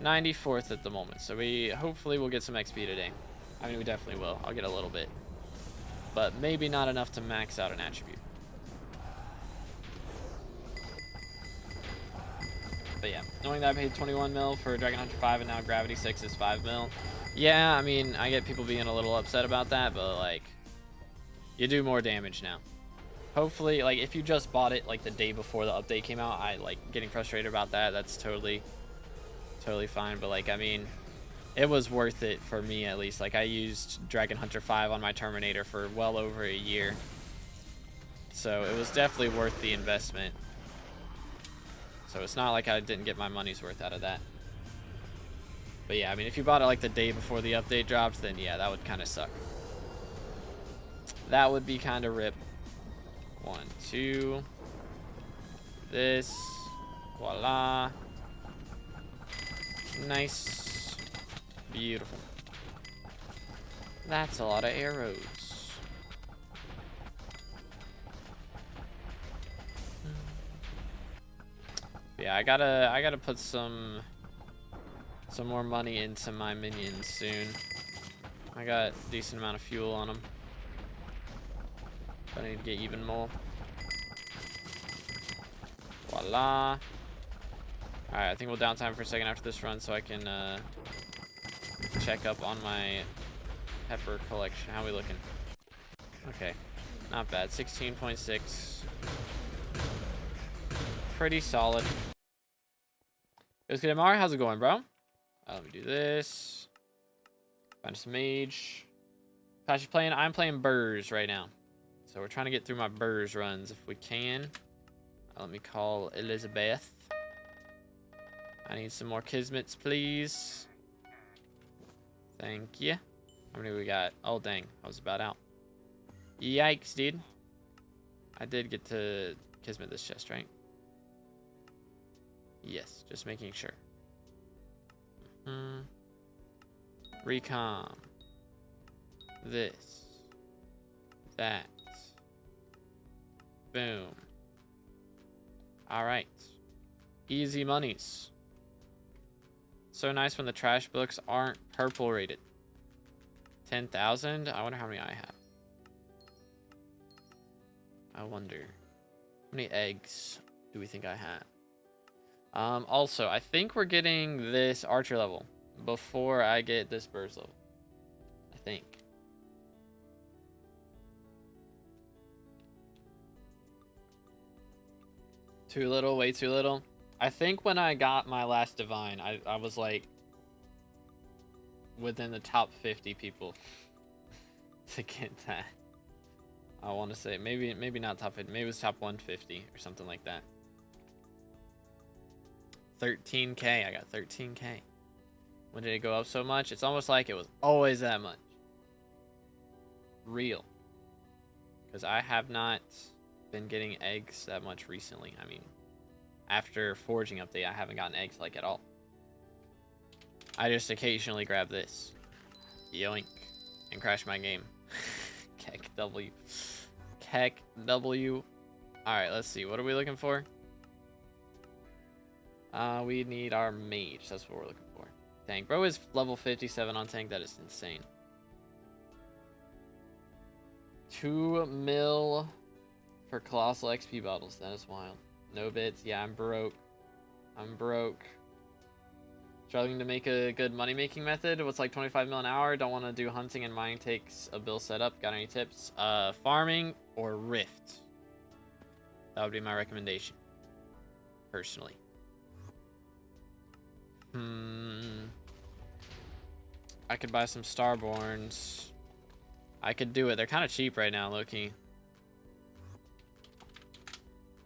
94th at the moment. So we hopefully will get some XP today. I mean, we definitely will. I'll get a little bit. But maybe not enough to max out an attribute. But yeah, knowing that I paid 21 mil for Dragon Hunter 5 and now Gravity 6 is 5 mil. Yeah, I mean, I get people being a little upset about that, but like, you do more damage now. Hopefully, like, if you just bought it like the day before the update came out, I like getting frustrated about that. That's totally fine. But like, I mean, it was worth it for me at least. Like, I used Dragon Hunter 5 on my Terminator for well over a year, so it was definitely worth the investment. So it's not like I didn't get my money's worth out of that. But yeah, I mean, if you bought it like the day before the update drops, then yeah, that would kind of suck. That would be kind of rip. 1, 2. This. Voila. Nice. Beautiful. That's a lot of arrows. Yeah, I gotta put some more money into my minions soon. I got a decent amount of fuel on them. I need to get even more. Voila. Alright, I think we'll downtime for a second after this run so I can check up on my pepper collection. How are we looking? Okay, not bad. 16.6. Pretty solid. Let's get Amari. How's it going, bro? Let me do this. Find some mage. Gosh, you playing? I'm playing Bers right now. So we're trying to get through my Bers runs if we can. Let me call Elizabeth. I need some more Kismets, please. Thank you. How many we got? Oh, dang. I was about out. Yikes, dude. I did get to Kismet this chest, right? Yes, just making sure. Recom. This. That. Boom. Alright. Easy monies. So nice when the trash books aren't purple rated. 10,000? I wonder how many I have. I wonder. How many eggs do we think I have? Also, I think we're getting this archer level before I get this Bers level. I think. Too little, way too little. I think when I got my last divine, I was like within the top 50 people to get that. I want to say maybe not top 50, maybe it was top 150 or something like that. 13k, I got 13k. When did it go up so much? It's almost like it was always that much. Real. Because I have not been getting eggs that much recently. I mean, after forging update, I haven't gotten eggs like at all. I just occasionally grab this. Yoink. And crash my game. Keck W. Keck W. Alright, let's see. What are we looking for? We need our mage. That's what we're looking for. Dang, bro is level 57 on tank. That is insane. 2 mil for colossal XP bottles. That is wild. No bits. Yeah, I'm broke. I'm broke. Struggling to make a good money-making method. What's like 25 mil an hour? Don't want to do hunting and mining. Takes a bill setup. Got any tips? Farming or Rift. That would be my recommendation. Personally. I could buy some Starborns. I could do it. They're kind of cheap right now, low-key.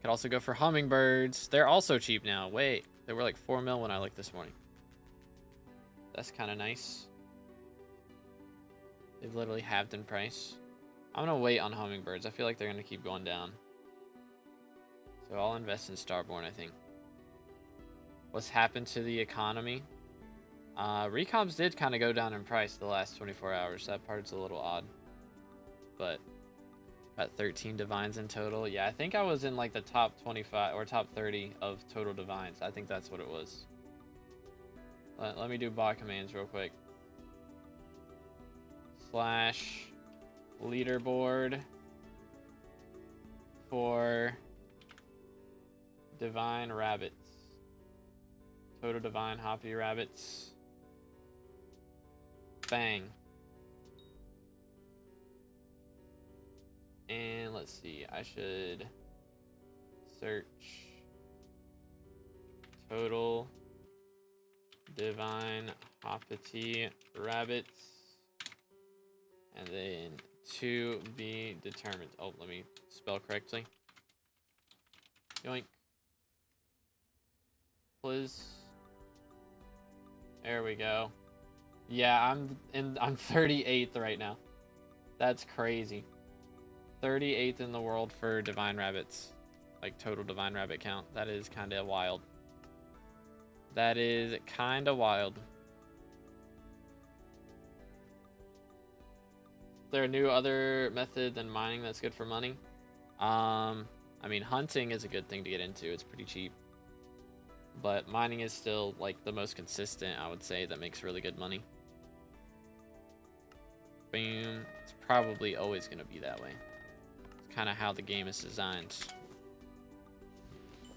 Could also go for hummingbirds. They're also cheap now. Wait, they were like 4 mil when I looked this morning. That's kind of nice. They've literally halved in price. I'm gonna wait on hummingbirds. I feel like they're gonna keep going down. So I'll invest in Starborn, I think. What's happened to the economy? Recoms did kind of go down in price the last 24 hours. That part's a little odd. But got 13 divines in total. Yeah, I think I was in like the top 25 or top 30 of total divines. I think that's what it was. Let me do bot commands real quick. Slash leaderboard for divine rabbits. Total divine hoppy rabbits. Bang. And let's see, I should search total divine hoppity rabbits and then to be determined. Oh, let me spell correctly. Yoink. Please. There we go. Yeah, I'm 38th right now. That's crazy. 38th in the world for divine rabbits. Like total divine rabbit count. That is kind of wild. That is kind of wild. Is there a new other method than mining that's good for money? I mean, hunting is a good thing to get into. It's pretty cheap. But mining is still like the most consistent, I would say, that makes really good money. Boom. It's probably always going to be that way. It's kind of how the game is designed.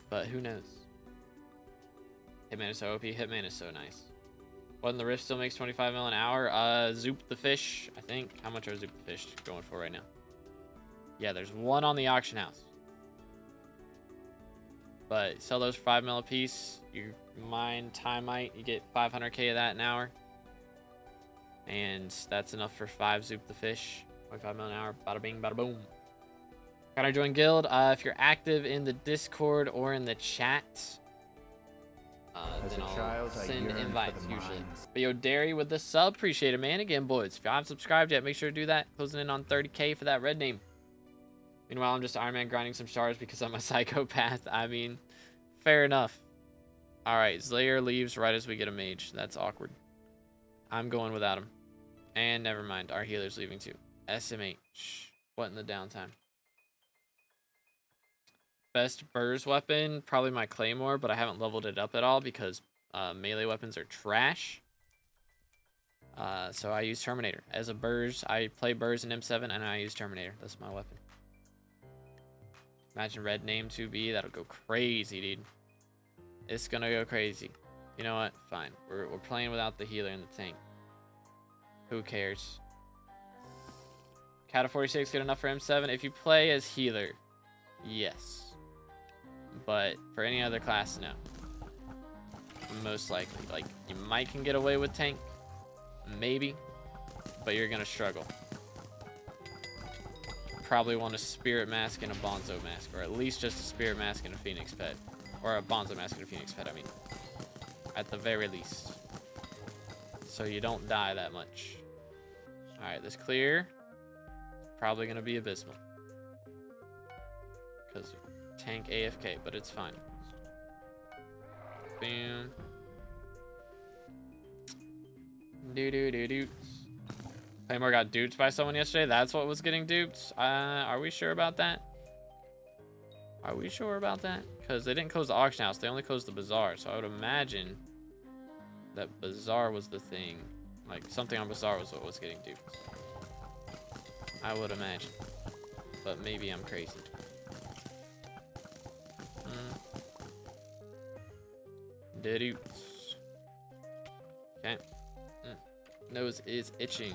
But who knows? Hitman is so OP. Hitman is so nice. When the Rift still makes 25 mil an hour. Zoop the fish, I think. How much are Zoop the fish going for right now? Yeah, there's one on the auction house. But sell those for 5 mil a piece. You mine Timite, you get 500k of that an hour. And that's enough for 5 Zoop the fish. 25 mil an hour. Bada bing, bada boom. Gotta join guild. If you're active in the Discord or in the chat, then I'll send invites usually. But yo, Derry with the sub, appreciate it, man. Again, boys, if you haven't subscribed yet, make sure to do that. Closing in on 30K for that red name. Meanwhile, I'm just Iron Man grinding some shards because I'm a psychopath. I mean, fair enough. All right, Slayer leaves right as we get a mage. That's awkward. I'm going without him. And never mind, our healer's leaving too. SMH. What in the downtime? Best Bers weapon, probably my Claymore, but I haven't leveled it up at all because melee weapons are trash. So I use Terminator. As a Bers, I play Bers in M7 and I use Terminator. That's my weapon. Imagine red name 2B. That'll go crazy, dude. It's gonna go crazy. You know what? Fine. We're playing without the healer and the tank. Who cares? Cat of 46 good enough for M7. If you play as healer, yes. But for any other class, no. Most likely. Like, you might can get away with tank. Maybe. But you're gonna struggle. Probably want a Spirit Mask and a Bonzo Mask. Or at least just a Spirit Mask and a Phoenix Pet. Or a Bonzo Mask and a Phoenix Pet, I mean. At the very least. So you don't die that much. Alright, this clear. Probably gonna be abysmal. Because tank AFK, but it's fine. Boom. Doo-doo-doo-doots. Claymore got duped by someone yesterday. That's what was getting duped. Are we sure about that? Are we sure about that? Because they didn't close the auction house. They only closed the bazaar. So I would imagine that bazaar was the thing. Like, something on bazaar was what was getting duped. I would imagine. But maybe I'm crazy. Doots. Okay. Nose is itching.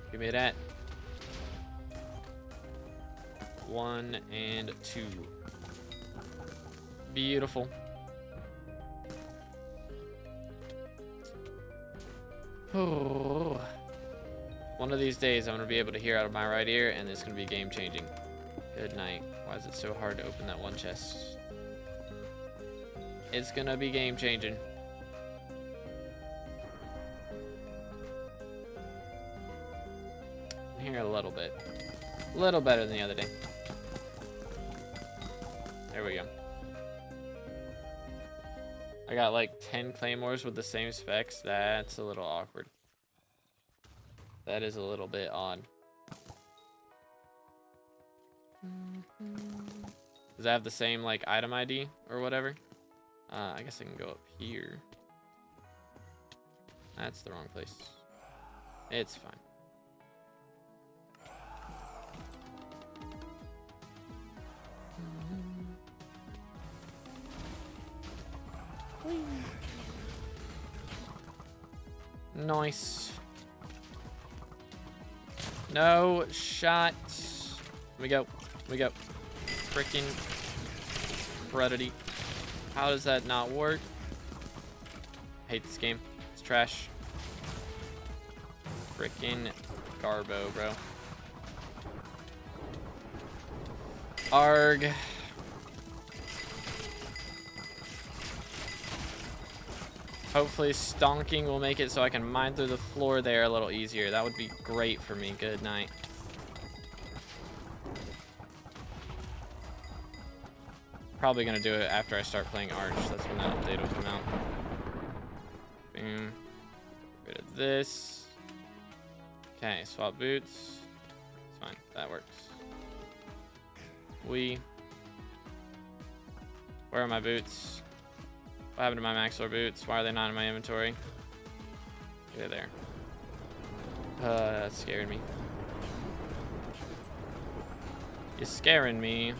Give me that. 1 and 2. Beautiful. Oh. One of these days I'm gonna be able to hear out of my right ear and it's gonna be game changing. Good night. Why is it so hard to open that one chest? It's gonna be game changing. Here a little bit. A little better than the other day. There we go. I got like 10 claymores with the same specs. That's a little awkward. That is a little bit odd. Does that have the same like item ID or whatever? I guess I can go up here. That's the wrong place. It's fine. Nice. No shot. We go. We go. Freaking Predator. How does that not work? Hate this game. It's trash. Freaking Garbo, bro. Arg. Hopefully stonking will make it so I can mine through the floor there a little easier. That would be great for me. Good night. Probably gonna do it after I start playing Arch. That's when that update will come out. Boom. Get rid of this. Okay, swap boots. It's fine. That works. Where are my boots? What happened to my Maxlor boots? Why are they not in my inventory? They're there. That scared me. You're scaring me.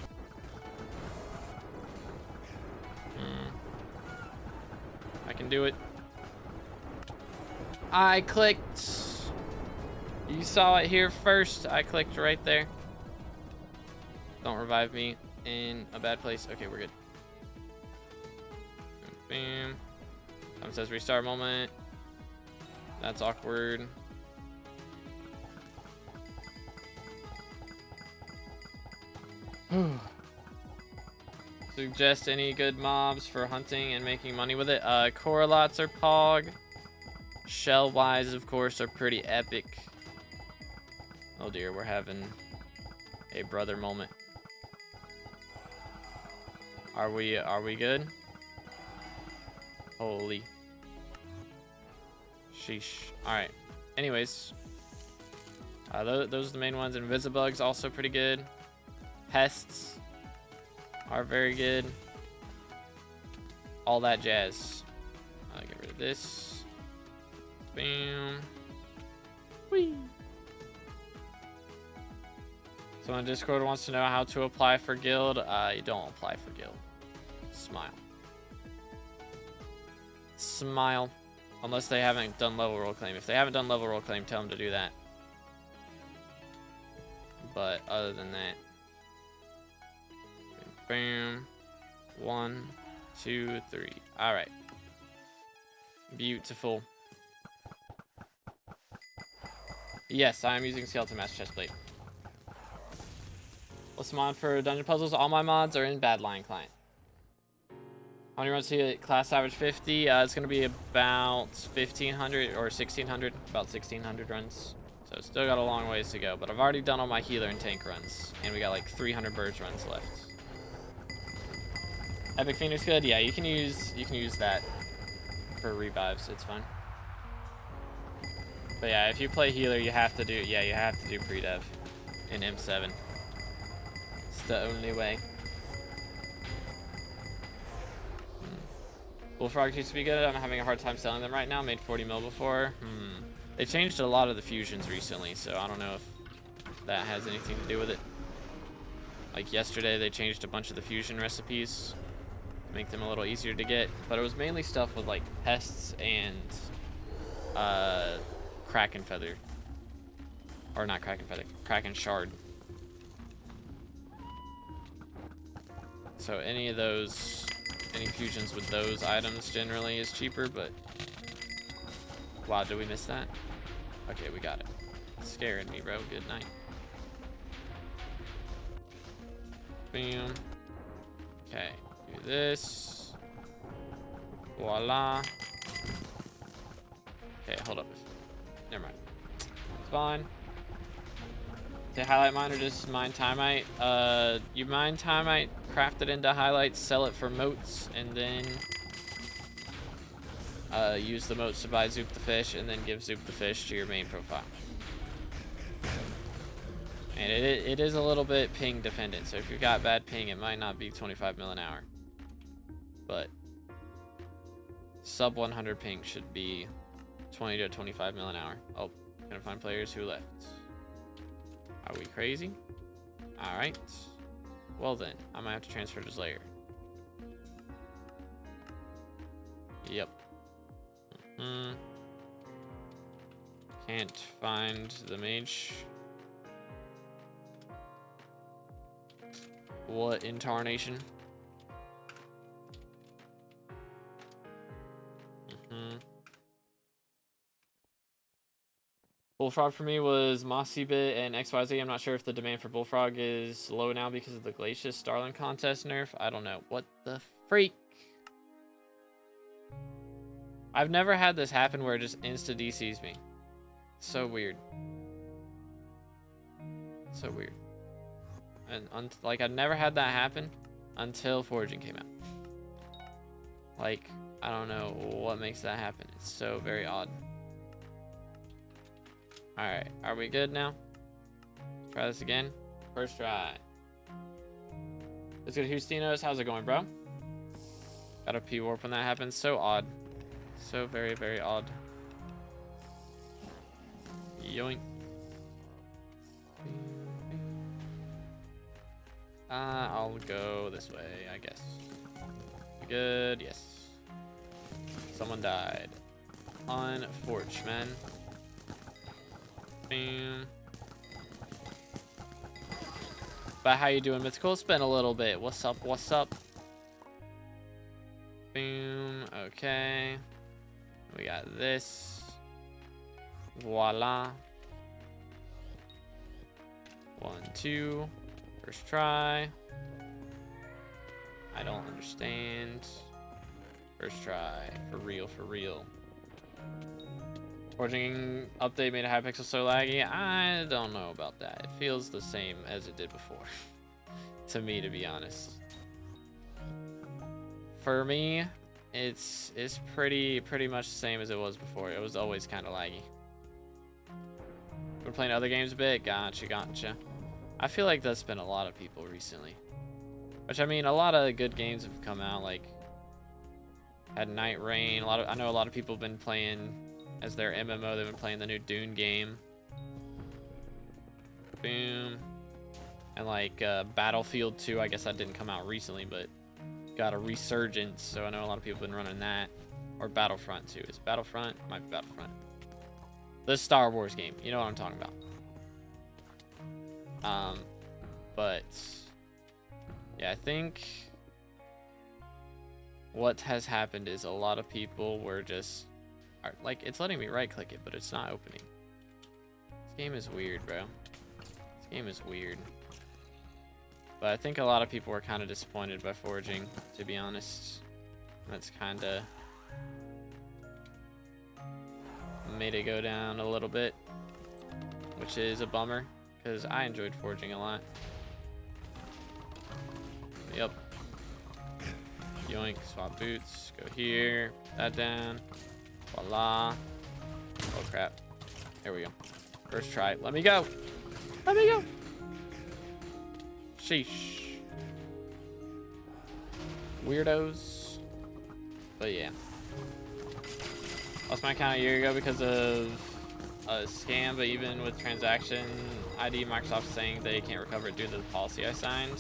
I can do it. I clicked. You saw it here first. I clicked right there. Don't revive me in a bad place. Okay, we're good. Bam. Someone says restart moment. That's awkward. Suggest any good mobs for hunting and making money with it. Coralots are pog. Shell-wise, of course, are pretty epic. Oh dear, we're having a brother moment. Are we good? Holy. Sheesh. Alright. Anyways. Those are the main ones. Invisibugs also pretty good. Pests are very good. All that jazz. I'll get rid of this. Bam. Whee. Someone in Discord wants to know how to apply for guild. You don't apply for guild. Smile. Smile. Unless they haven't done level roll claim. If they haven't done level roll claim, tell them to do that. But other than that. Bam. 1, 2, 3. Alright. Beautiful. Yes, I am using Skeleton Master Chestplate. What's the mod for dungeon puzzles? All my mods are in Badlion client. How many runs do you get? Class average 50. It's going to be about 1,500 or 1,600. About 1,600 runs. So still got a long ways to go. But I've already done all my healer and tank runs. And we got like 300 Bers runs left. Epic Phoenix good? Yeah, you can use that for revives. It's fine. But yeah, if you play healer, you have to do pre-dev in M7. It's the only way. Bullfrogs used to be good. I'm having a hard time selling them right now. Made 40 mil before. They changed a lot of the fusions recently, so I don't know if that has anything to do with it. Like yesterday, they changed a bunch of the fusion recipes to make them a little easier to get. But it was mainly stuff with like pests and Kraken Feather. Or not Kraken Feather, Kraken Shard. So any of those, any fusions with those items generally is cheaper, but... Wow, did we miss that? Okay, we got it. Scaring me, bro. Good night. Bam. Okay, do this. Voila. Okay, hold up. Never mind. It's fine. To highlight mine or just mine Timite? You mine Timite, craft it into highlights, sell it for moats, and then use the moats to buy Zoop the Fish, and then give Zoop the Fish to your main profile. And it is a little bit ping dependent, so if you've got bad ping, it might not be 25 mil an hour. But sub 100 ping should be 20 to 25 mil an hour. Oh, gonna find players who left. Are we crazy? Alright. Well then, I might have to transfer to Slayer. Yep. Can't find the mage. What intarnation? Bullfrog for me was Mossy Bit and XYZ. I'm not sure if the demand for Bullfrog is low now because of the Glacius Starling contest nerf. I don't know. What the freak? I've never had this happen where it just insta DCs me. So weird. So weird. And like, I've never had that happen until Foraging came out. Like, I don't know what makes that happen. It's so very odd. Alright, are we good now? Try this again. First try. Let's go to Houstinos. How's it going, bro? Got a P-warp when that happens. So odd. So very, very odd. Yoink. I'll go this way, I guess. Good, yes. Someone died. Unfortunate, man. Bam. But how you doing, Mythical? It's been a little bit. What's up? What's up? Boom. Okay. We got this. Voila. 1, 2. First try. I don't understand. First try. For real, for real. Forging update made Hypixel so laggy. I don't know about that. It feels the same as it did before. To me, to be honest. For me, it's pretty much the same as it was before. It was always kind of laggy. We're playing other games a bit. Gotcha. I feel like that's been a lot of people recently. Which, I mean, a lot of good games have come out, like had Night Rain. I know a lot of people have been playing as their MMO. They've been playing the new Dune game. Boom. And like Battlefield 2, I guess that didn't come out recently, but got a resurgence. So I know a lot of people have been running that. Or Battlefront 2. Is it Battlefront? It might be Battlefront. The Star Wars game. You know what I'm talking about. But yeah, I think what has happened is a lot of people were just like, it's letting me right click it, but it's not opening. This game is weird, bro. This game is weird. But I think a lot of people were kind of disappointed by forging, to be honest. That's kind of made it go down a little bit, which is a bummer because I enjoyed forging a lot. Yep. Yoink, swap boots, go here, put that down, voila. Oh crap, there we go. First try, let me go, let me go. Sheesh. Weirdos. But yeah. Lost my account a year ago because of a scam, but even with transaction ID, Microsoft saying they can't recover it due to the policy I signed.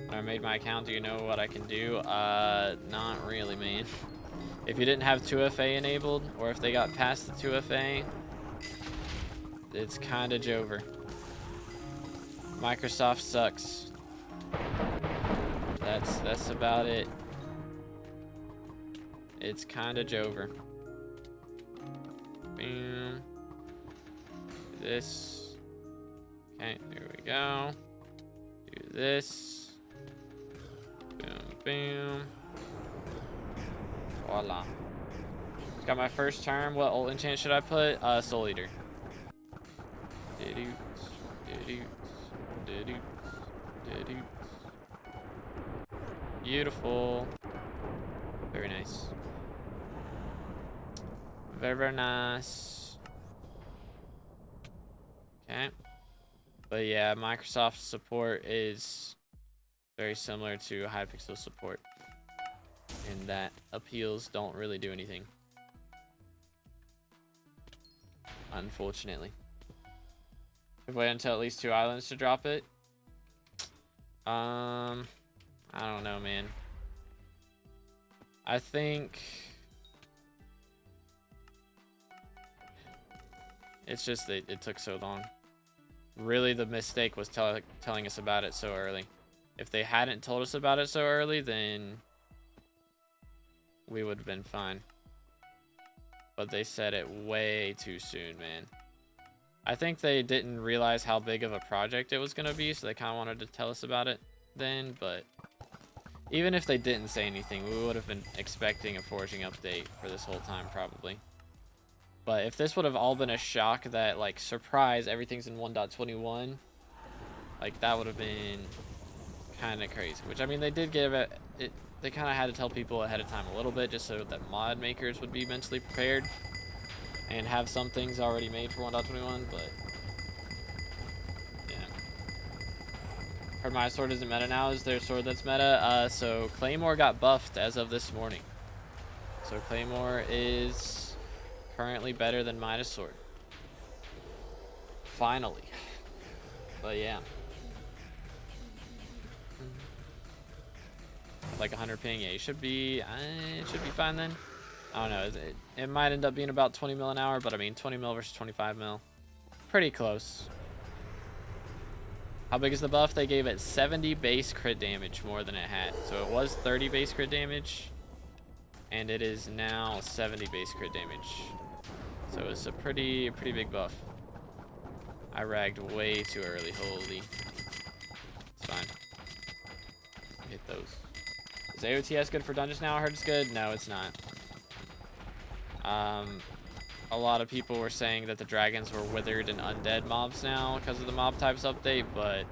When I made my account, do you know what I can do? Not really, man. If you didn't have 2FA enabled, or if they got past the 2FA, it's kinda Jover. Microsoft sucks. That's about it. It's kinda Jover. Boom. Do this. Okay, there we go. Do this. Boom, boom. Voila. Got my first term. What ult enchant should I put? Soul Eater. Beautiful. Very nice. Very, very nice. Okay. But yeah, Microsoft support is very similar to Hypixel support in that appeals don't really do anything. Unfortunately. Wait until at least 2 islands to drop it. I don't know, man. I think it's just that it took so long. Really, the mistake was telling us about it so early. If they hadn't told us about it so early, then we would have been fine. But they said it way too soon, man. I think they didn't realize how big of a project it was going to be, so they kind of wanted to tell us about it then. But even if they didn't say anything, we would have been expecting a forging update for this whole time, probably. But if this would have all been a shock that, like, surprise, everything's in 1.21, like, that would have been kind of crazy. Which, I mean, they did give it, they kind of had to tell people ahead of time a little bit, just so that mod makers would be mentally prepared and have some things already made for 1.21, but yeah. Heard my sword isn't meta now. Is there a sword that's meta? So Claymore got buffed as of this morning. So Claymore is currently better than Midas sword. Finally. But yeah. Like 100 ping, yeah, you should be, it should be fine then. I don't know, it might end up being about 20 mil an hour, but I mean 20 mil versus 25 mil. Pretty close. How big is the buff? They gave it 70 base crit damage more than it had. So it was 30 base crit damage, and it is now 70 base crit damage. So it's a pretty big buff. I ragged way too early, holy. It's fine. hit those. Is AOTS good for dungeons now? I heard it's good. No, it's not. A lot of people were saying that the dragons were withered and undead mobs now because of the mob types update, but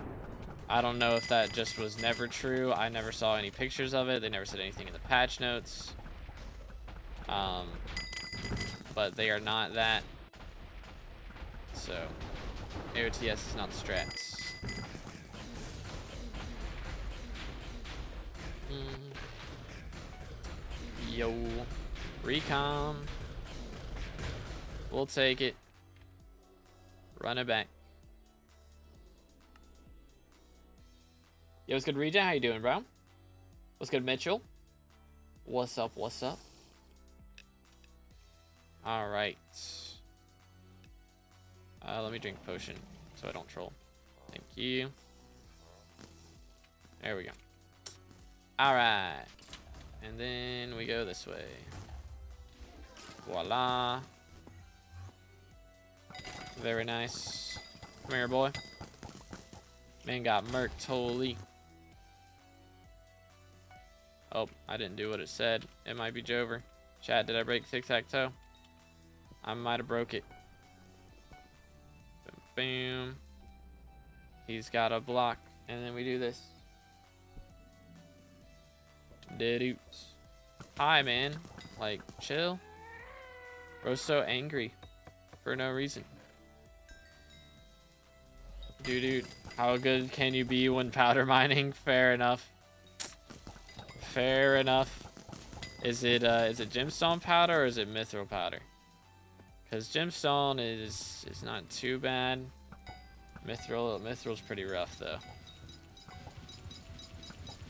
I don't know if that just was never true. I never saw any pictures of it. They never said anything in the patch notes. But they are not that. So, AOTS is not the strats. Yo, recom. We'll take it. Run it back. Yo, what's good, Regen? How you doing, bro? What's good, Mitchell? What's up? What's up? All right. Let me drink a potion so I don't troll. Thank you. There we go. All right. And then we go this way. Voila. Very nice. Come here, boy. Man got murked, holy. Oh, I didn't do what it said. It might be Jover. Chat, did I break tic-tac-toe? I might have broke it. Boom. He's got a block. And then we do this. Dead. Hi, man. Like, chill. Bro's so angry. For no reason. Dude, how good can you be when powder mining? Fair enough. Fair enough. Is it gemstone powder or is it mithril powder? Because gemstone is not too bad. Mithril's pretty rough though.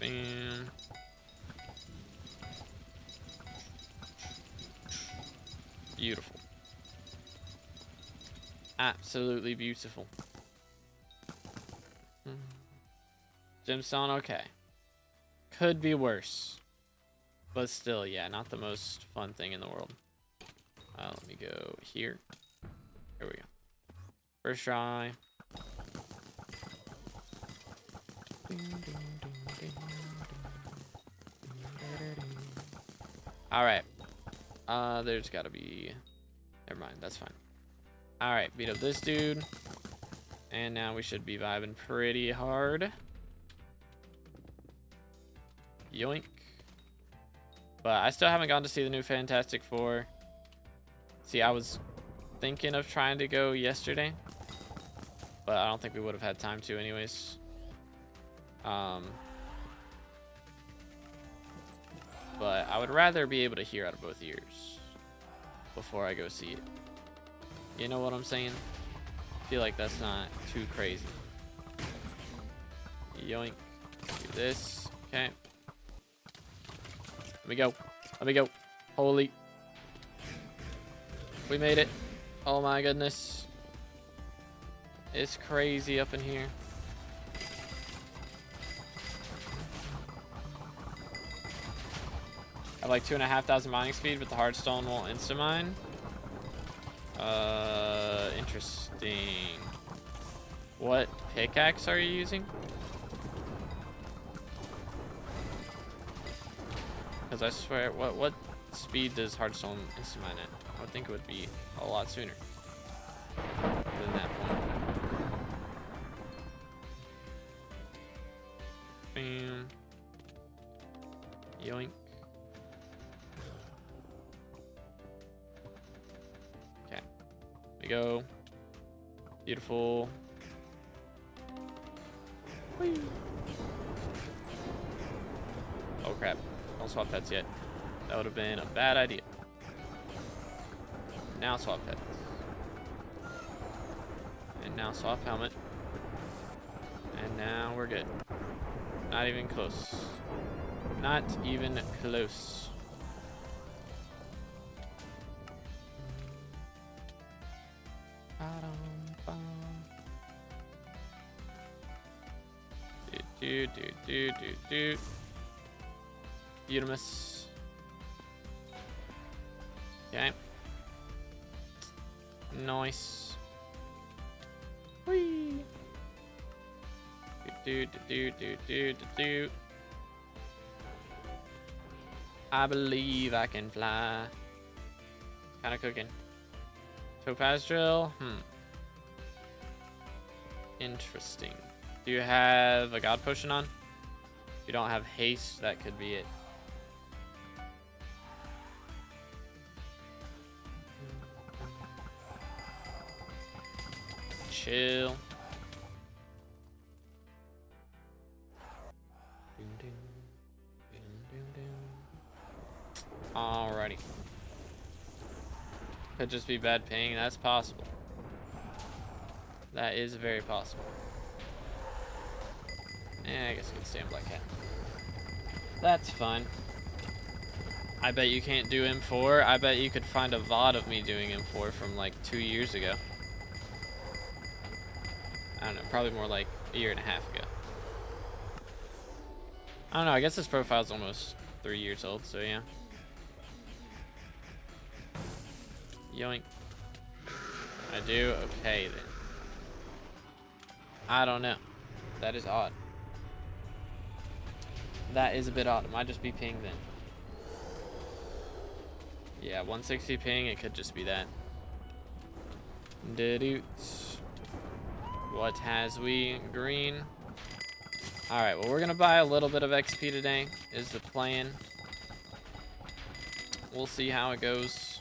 Bam. Beautiful. Absolutely beautiful. Gemstone, okay. Could be worse. But still, yeah, not the most fun thing in the world. Let me go here. Here we go. First try. Alright. There's gotta be... Never mind, that's fine. Alright, beat up this dude. And now we should be vibing pretty hard. Yoink. But I still haven't gone to see the new Fantastic Four. See, I was thinking of trying to go yesterday. But I don't think we would have had time to anyways. But I would rather be able to hear out of both ears before I go see it. You know what I'm saying? I feel like that's not too crazy. Yoink. Do this. Okay. Let me go. Let me go. Holy. We made it. Oh my goodness. It's crazy up in here. I have like 2,500 mining speed, but the hardstone won't insta-mine. Interesting. What pickaxe are you using? Because I swear, what speed does hardstone insta-mine at? I would think it would be a lot sooner than that point. Bam. Yoink. Okay. Here we go. Beautiful. Whee. Oh crap. Don't swap pets yet. That would have been a bad idea. Now swap pets. And now swap helmet. And now we're good. Not even close. Not even close. Do. Beautimus. Okay. Nice. Whee. Do. I believe I can fly. Kind of cooking. Topaz drill. Interesting. Do you have a god potion on? If you don't have haste, that could be it. Chill. Alrighty. Could just be bad ping. That's possible. That is very possible. I guess I can stay on Black Cat. That's fine. I bet you can't do M4. I bet you could find a VOD of me doing M4 from like 2 years ago. I don't know, probably more like a year and a half ago. I don't know, I guess this profile's almost 3 years old, so yeah. Yoink. I do? Okay then. I don't know. That is odd. That is a bit odd. It might just be ping then. Yeah, 160 ping, it could just be that. Doo-doots. What has we? Green. Alright, well, we're going to buy a little bit of XP today, is the plan. We'll see how it goes.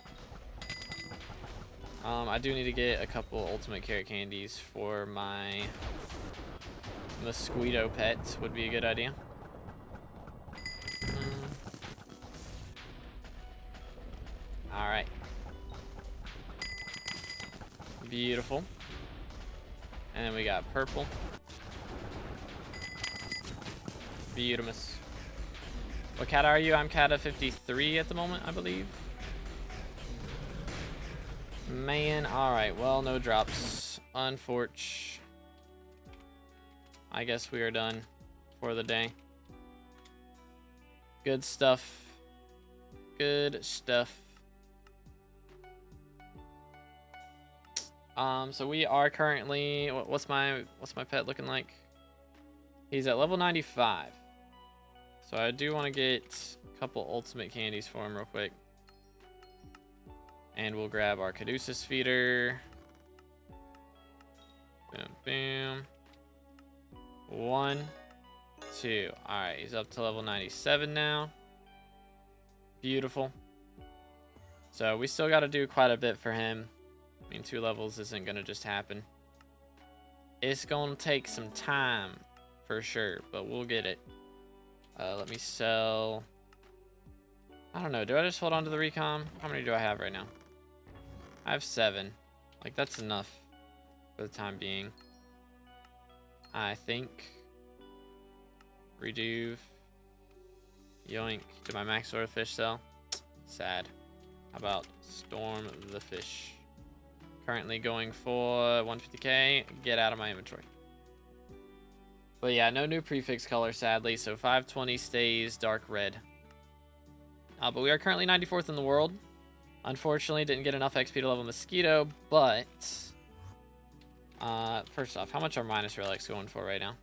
I do need to get a couple ultimate carrot candies for my mosquito pets, would be a good idea. Alright. Beautiful. And then we got purple. Beautiful. What cat are you? I'm cat 53 at the moment, I believe. Man, alright. Well, no drops. Unfortunate. I guess we are done for the day. Good stuff. Good stuff. So we are currently, what's my pet looking like? He's at level 95. So I do want to get a couple ultimate candies for him real quick. And we'll grab our Caduceus feeder. Boom, boom. 1, 2. Alright, he's up to level 97 now. Beautiful. So we still got to do quite a bit for him. I mean, 2 levels isn't going to just happen. It's going to take some time for sure, but we'll get it. Let me sell. I don't know. Do I just hold on to the recom? How many do I have right now? I have 7. Like, that's enough for the time being. I think. Rejuve. Yoink. Did my max swordfish sell? Sad. How about Storm the Fish? Currently going for 150k. Get out of my inventory. But yeah, no new prefix color, sadly. So 520 stays dark red. But we are currently 94th in the world. Unfortunately, didn't get enough XP to level Mosquito. But first off, how much are minus relics going for right now?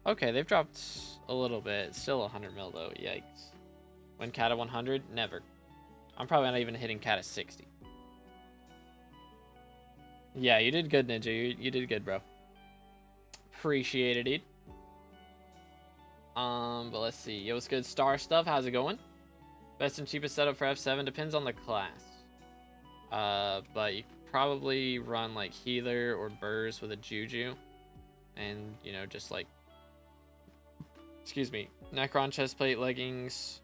Okay, they've dropped a little bit. Still 100 mil though. Yikes. When cat at 100? Never. I'm probably not even hitting cat at 60. Yeah, you did good, Ninja. You did good, bro. Appreciate it, dude. But let's see. Yo, what's good? Star stuff. How's it going? Best and cheapest setup for F7 depends on the class. But you probably run like healer or Bers with a Juju, and you know, just like, excuse me, Necron chestplate, leggings,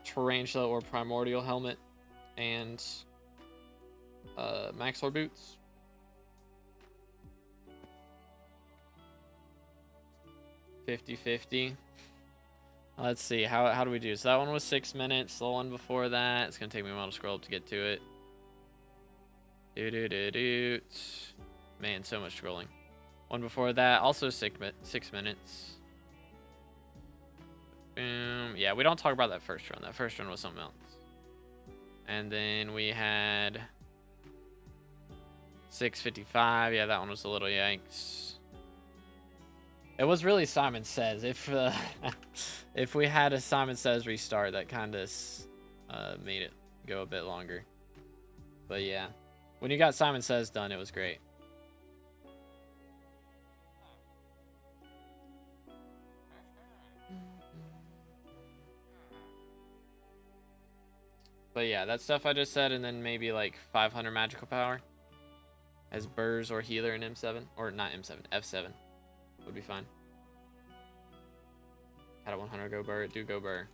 Tarantula or Primordial helmet, and Maxlor boots. $50-50. Let's see, how do we do? So that one was 6 minutes. The one before that, it's gonna take me a while to scroll up to get to it. Man, so much scrolling. One before that, also 6 minutes. Boom. Yeah, we don't talk about that first run. That first run was something else. And then we had 6:55. Yeah, that one was a little yikes. It was really Simon Says. If we had a Simon Says restart, that kind of made it go a bit longer. But yeah, when you got Simon Says done, it was great. But yeah, that stuff I just said, and then maybe like 500 magical power as Bers or healer in M7, or not M7, F7 would be fine. Had a 100 go Bur, do go Bur.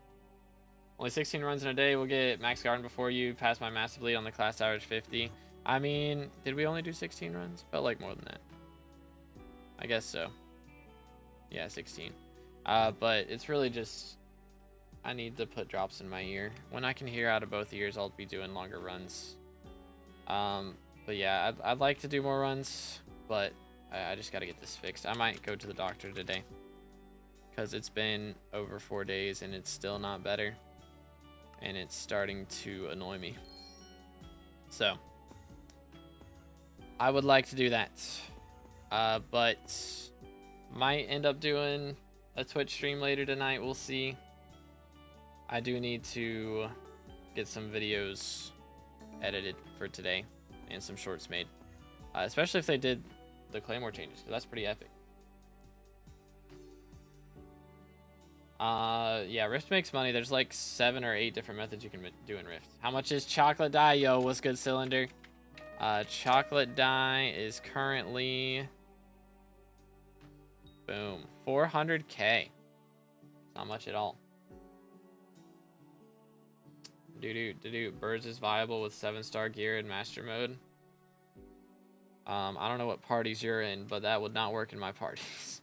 Only 16 runs in a day. We'll get max garden before you pass my massive lead on the class average 50. I mean, did we only do 16 runs? Felt like more than that. I guess so. Yeah, 16. But it's really just, I need to put drops in my ear. When I can hear out of both ears, I'll be doing longer runs. But yeah, I'd like to do more runs, but I just got to get this fixed. I might go to the doctor today because it's been over 4 days and it's still not better. And it's starting to annoy me. So I would like to do that. But might end up doing a Twitch stream later tonight. We'll see. I do need to get some videos edited for today and some shorts made. Especially if they did the Claymore changes, because that's pretty epic. Yeah, Rift makes money. There's like 7 or 8 different methods you can do in Rift. How much is chocolate dye? Yo, what's good, Cylinder? Chocolate dye is currently, boom, 400k. Not much at all. Birds is viable with 7-star gear in master mode. I don't know what parties you're in, but that would not work in my parties.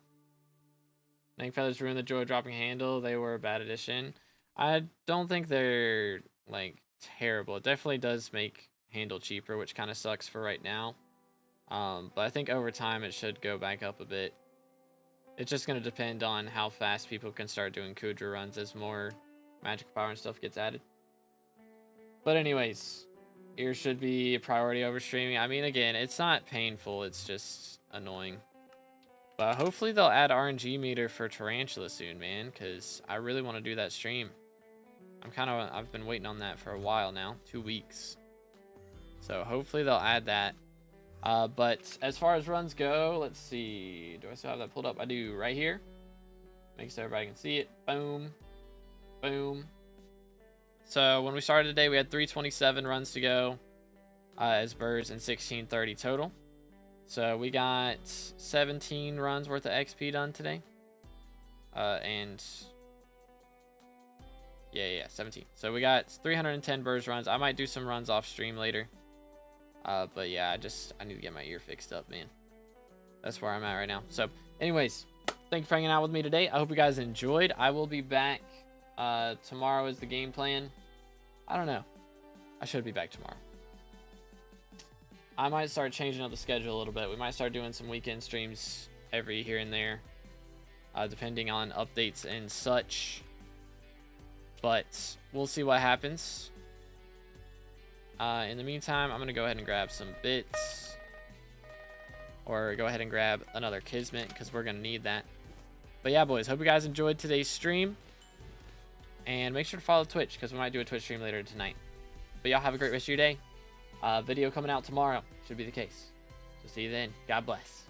Snake feathers ruined the joy of dropping handle. They were a bad addition. I don't think they're like terrible. It definitely does make handle cheaper, which kind of sucks for right now. But I think over time it should go back up a bit. It's just going to depend on how fast people can start doing Kudra runs as more magical power and stuff gets added. But anyways, ears should be a priority over streaming. I mean, again, it's not painful. It's just annoying. But hopefully they'll add RNG meter for Tarantula soon, man, because I really want to do that stream. I've been waiting on that for a while now, 2 weeks. So hopefully they'll add that. But as far as runs go, let's see. Do I still have that pulled up? I do, right here. Make sure everybody can see it. Boom. Boom. So when we started today, we had 327 runs to go as Bers and 1630 total. So we got 17 runs worth of XP done today. And yeah, 17. So we got 310 Bers runs. I might do some runs off stream later. But yeah, I need to get my ear fixed up, man. That's where I'm at right now. So anyways, thank you for hanging out with me today. I hope you guys enjoyed. I will be back tomorrow is the game plan. I don't know. I should be back tomorrow. I might start changing up the schedule a little bit. We might start doing some weekend streams every here and there, depending on updates and such. But we'll see what happens. In the meantime, I'm going to go ahead and grab some bits. Or go ahead and grab another Kismet, because we're going to need that. But yeah, boys, hope you guys enjoyed today's stream. And make sure to follow Twitch, because we might do a Twitch stream later tonight. But y'all have a great rest of your day. Video coming out tomorrow should be the case. So see you then. God bless.